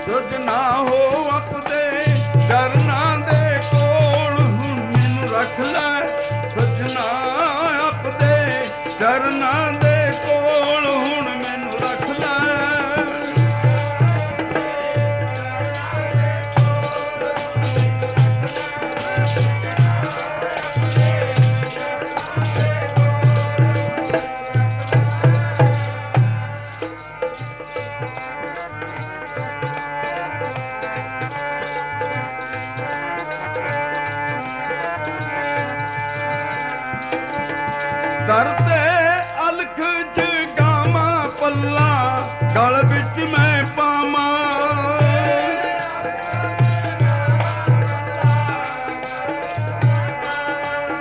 A: ਸਜਣਾ ਹੋ ਆਪਦੇ ਚਰਨਾਂ ਦੇ ਕੋਲ, ਹੁਣ ਮੈਨੂੰ ਰੱਖ ਲੈ ਸਜਣਾ ਆਪਦੇ ਚਰਨਾਂ ਦੇ ਕੋਲ, ਹੁਣ ਮੈਨੂੰ ਰੱਖ ਲੈ। ਦਰ ਤੇ ਅਲਖ ਜਗਾਵਾਂ ਪੱਲਾ, ਗਲ ਵਿੱਚ ਮੈਂ ਪਾਵਾਂ।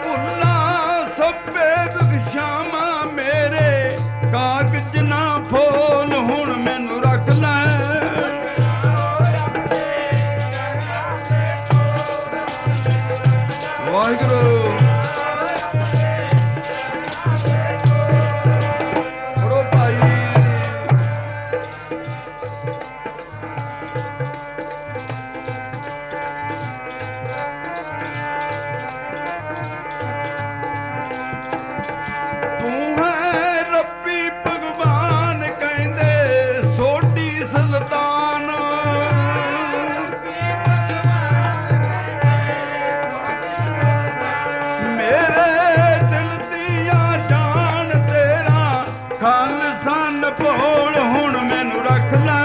A: ਭੁੱਲਾਂ ਸਭੇ ਦੁਖਸ਼ਾਵਾਂ, ਮੇਰੇ ਕਾਗਜ਼ ਨਾ ਫੋਲ, ਹੁਣ ਮੈਨੂੰ ਰੱਖ ਲੈ। ਵਾਹਿਗੁਰੂ ਭੋਲ, ਹੁਣ ਮੈਨੂੰ ਰੱਖ ਲੈ।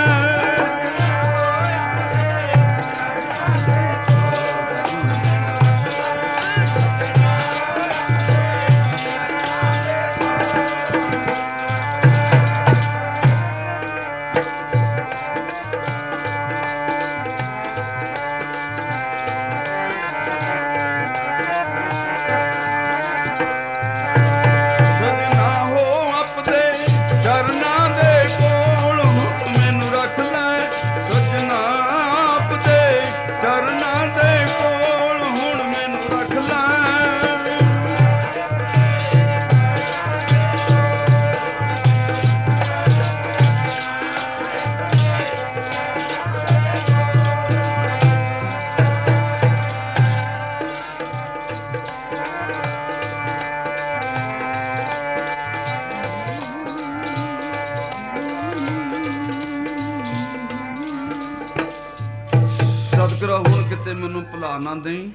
A: ਸਤਿਗੁਰਾਂ, ਹੁਣ ਕਿਤੇ ਮੈਨੂੰ ਭੁਲਾ ਨਾ ਦੇਈਂ,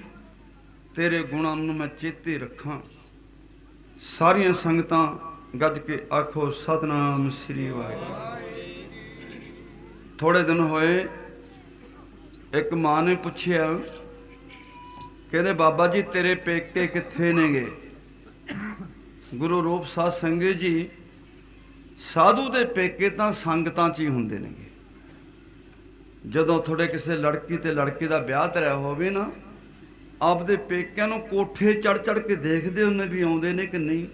A: ਤੇਰੇ ਗੁਣਾਂ ਨੂੰ ਮੈਂ ਚੇਤੇ ਰੱਖਾਂ। ਸਾਰੀਆਂ ਸੰਗਤਾਂ ਗੱਜ ਕੇ ਆਖੋ ਸਤਿਨਾਮ ਸ੍ਰੀ ਵਾਹਿਗੁਰੂ। ਥੋੜੇ ਦਿਨ ਹੋਏ, ਇੱਕ ਮਾਂ ਨੇ ਪੁੱਛਿਆ, ਕਹਿੰਦੇ ਬਾਬਾ ਜੀ ਤੇਰੇ ਪੇਕੇ ਕਿੱਥੇ ਨੇਗੇ? ਗੁਰੂ ਰੂਪ ਸਾਧ ਸੰਗਤ ਜੀ, ਸਾਧੂ ਦੇ ਪੇਕੇ ਤਾਂ ਸੰਗਤਾਂ 'ਚ ਹੀ ਹੁੰਦੇ ਨੇਗੇ। ਜਦੋਂ ਤੁਹਾਡੇ ਕਿਸੇ ਲੜਕੀ ਤੇ ਲੜਕੇ ਦਾ ਵਿਆਹ ਧਰਿਆ ਹੋਵੇ ਨਾ, ਆਪਦੇ ਪੇਕਿਆਂ ਨੂੰ ਕੋਠੇ ਚੜ ਚੜ ਕੇ ਦੇਖਦੇ ਹੁੰਦੇ ਵੀ ਆਉਂਦੇ ਨੇ ਕਿ ਨਹੀਂ।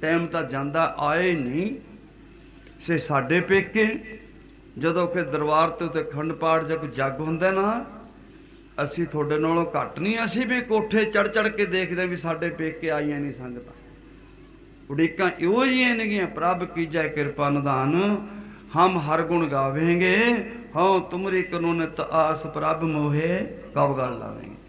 A: ਟਾਈਮ ਤਾਂ ਜਾਂਦਾ, ਆਏ ਨਹੀਂ। ਸੇ ਸਾਡੇ ਪੇਕੇ ਜਦੋਂ ਕਿ ਦਰਬਾਰ ਤੇ ਉੱਤੇ ਅਖੰਡ ਪਾਠ ਜਾਂ ਕੋਈ ਜੱਗ ਹੁੰਦਾ ਨਾ, ਅਸੀਂ ਤੁਹਾਡੇ ਨਾਲੋਂ ਘੱਟ ਨਹੀਂ। ਅਸੀਂ ਵੀ ਕੋਠੇ ਚੜ ਚੜ ਕੇ ਦੇਖਦੇ ਵੀ ਸਾਡੇ ਪੇਕੇ ਆਈਆਂ ਨਹੀਂ ਸੰਗਤਾਂ। ਉਡੀਕਾਂ ਇਹੋ ਜਿਹੀਆਂ ਨੇਗੀਆਂ, ਪ੍ਰਭ ਕੀਜੈ ਕਿਰਪਾ ਨਿਧਾਨ, ਹਮ ਹਰ ਗੁਣ ਗਾਵੇਂਗੇ, ਹਾਂ ਤੁਮਰੀ ਕਨੋ ਨਿਤ ਆਸ, ਪ੍ਰਭ ਮੋਹੇ ਕਬ ਗਲ ਲਾਵੇਂਗੇ।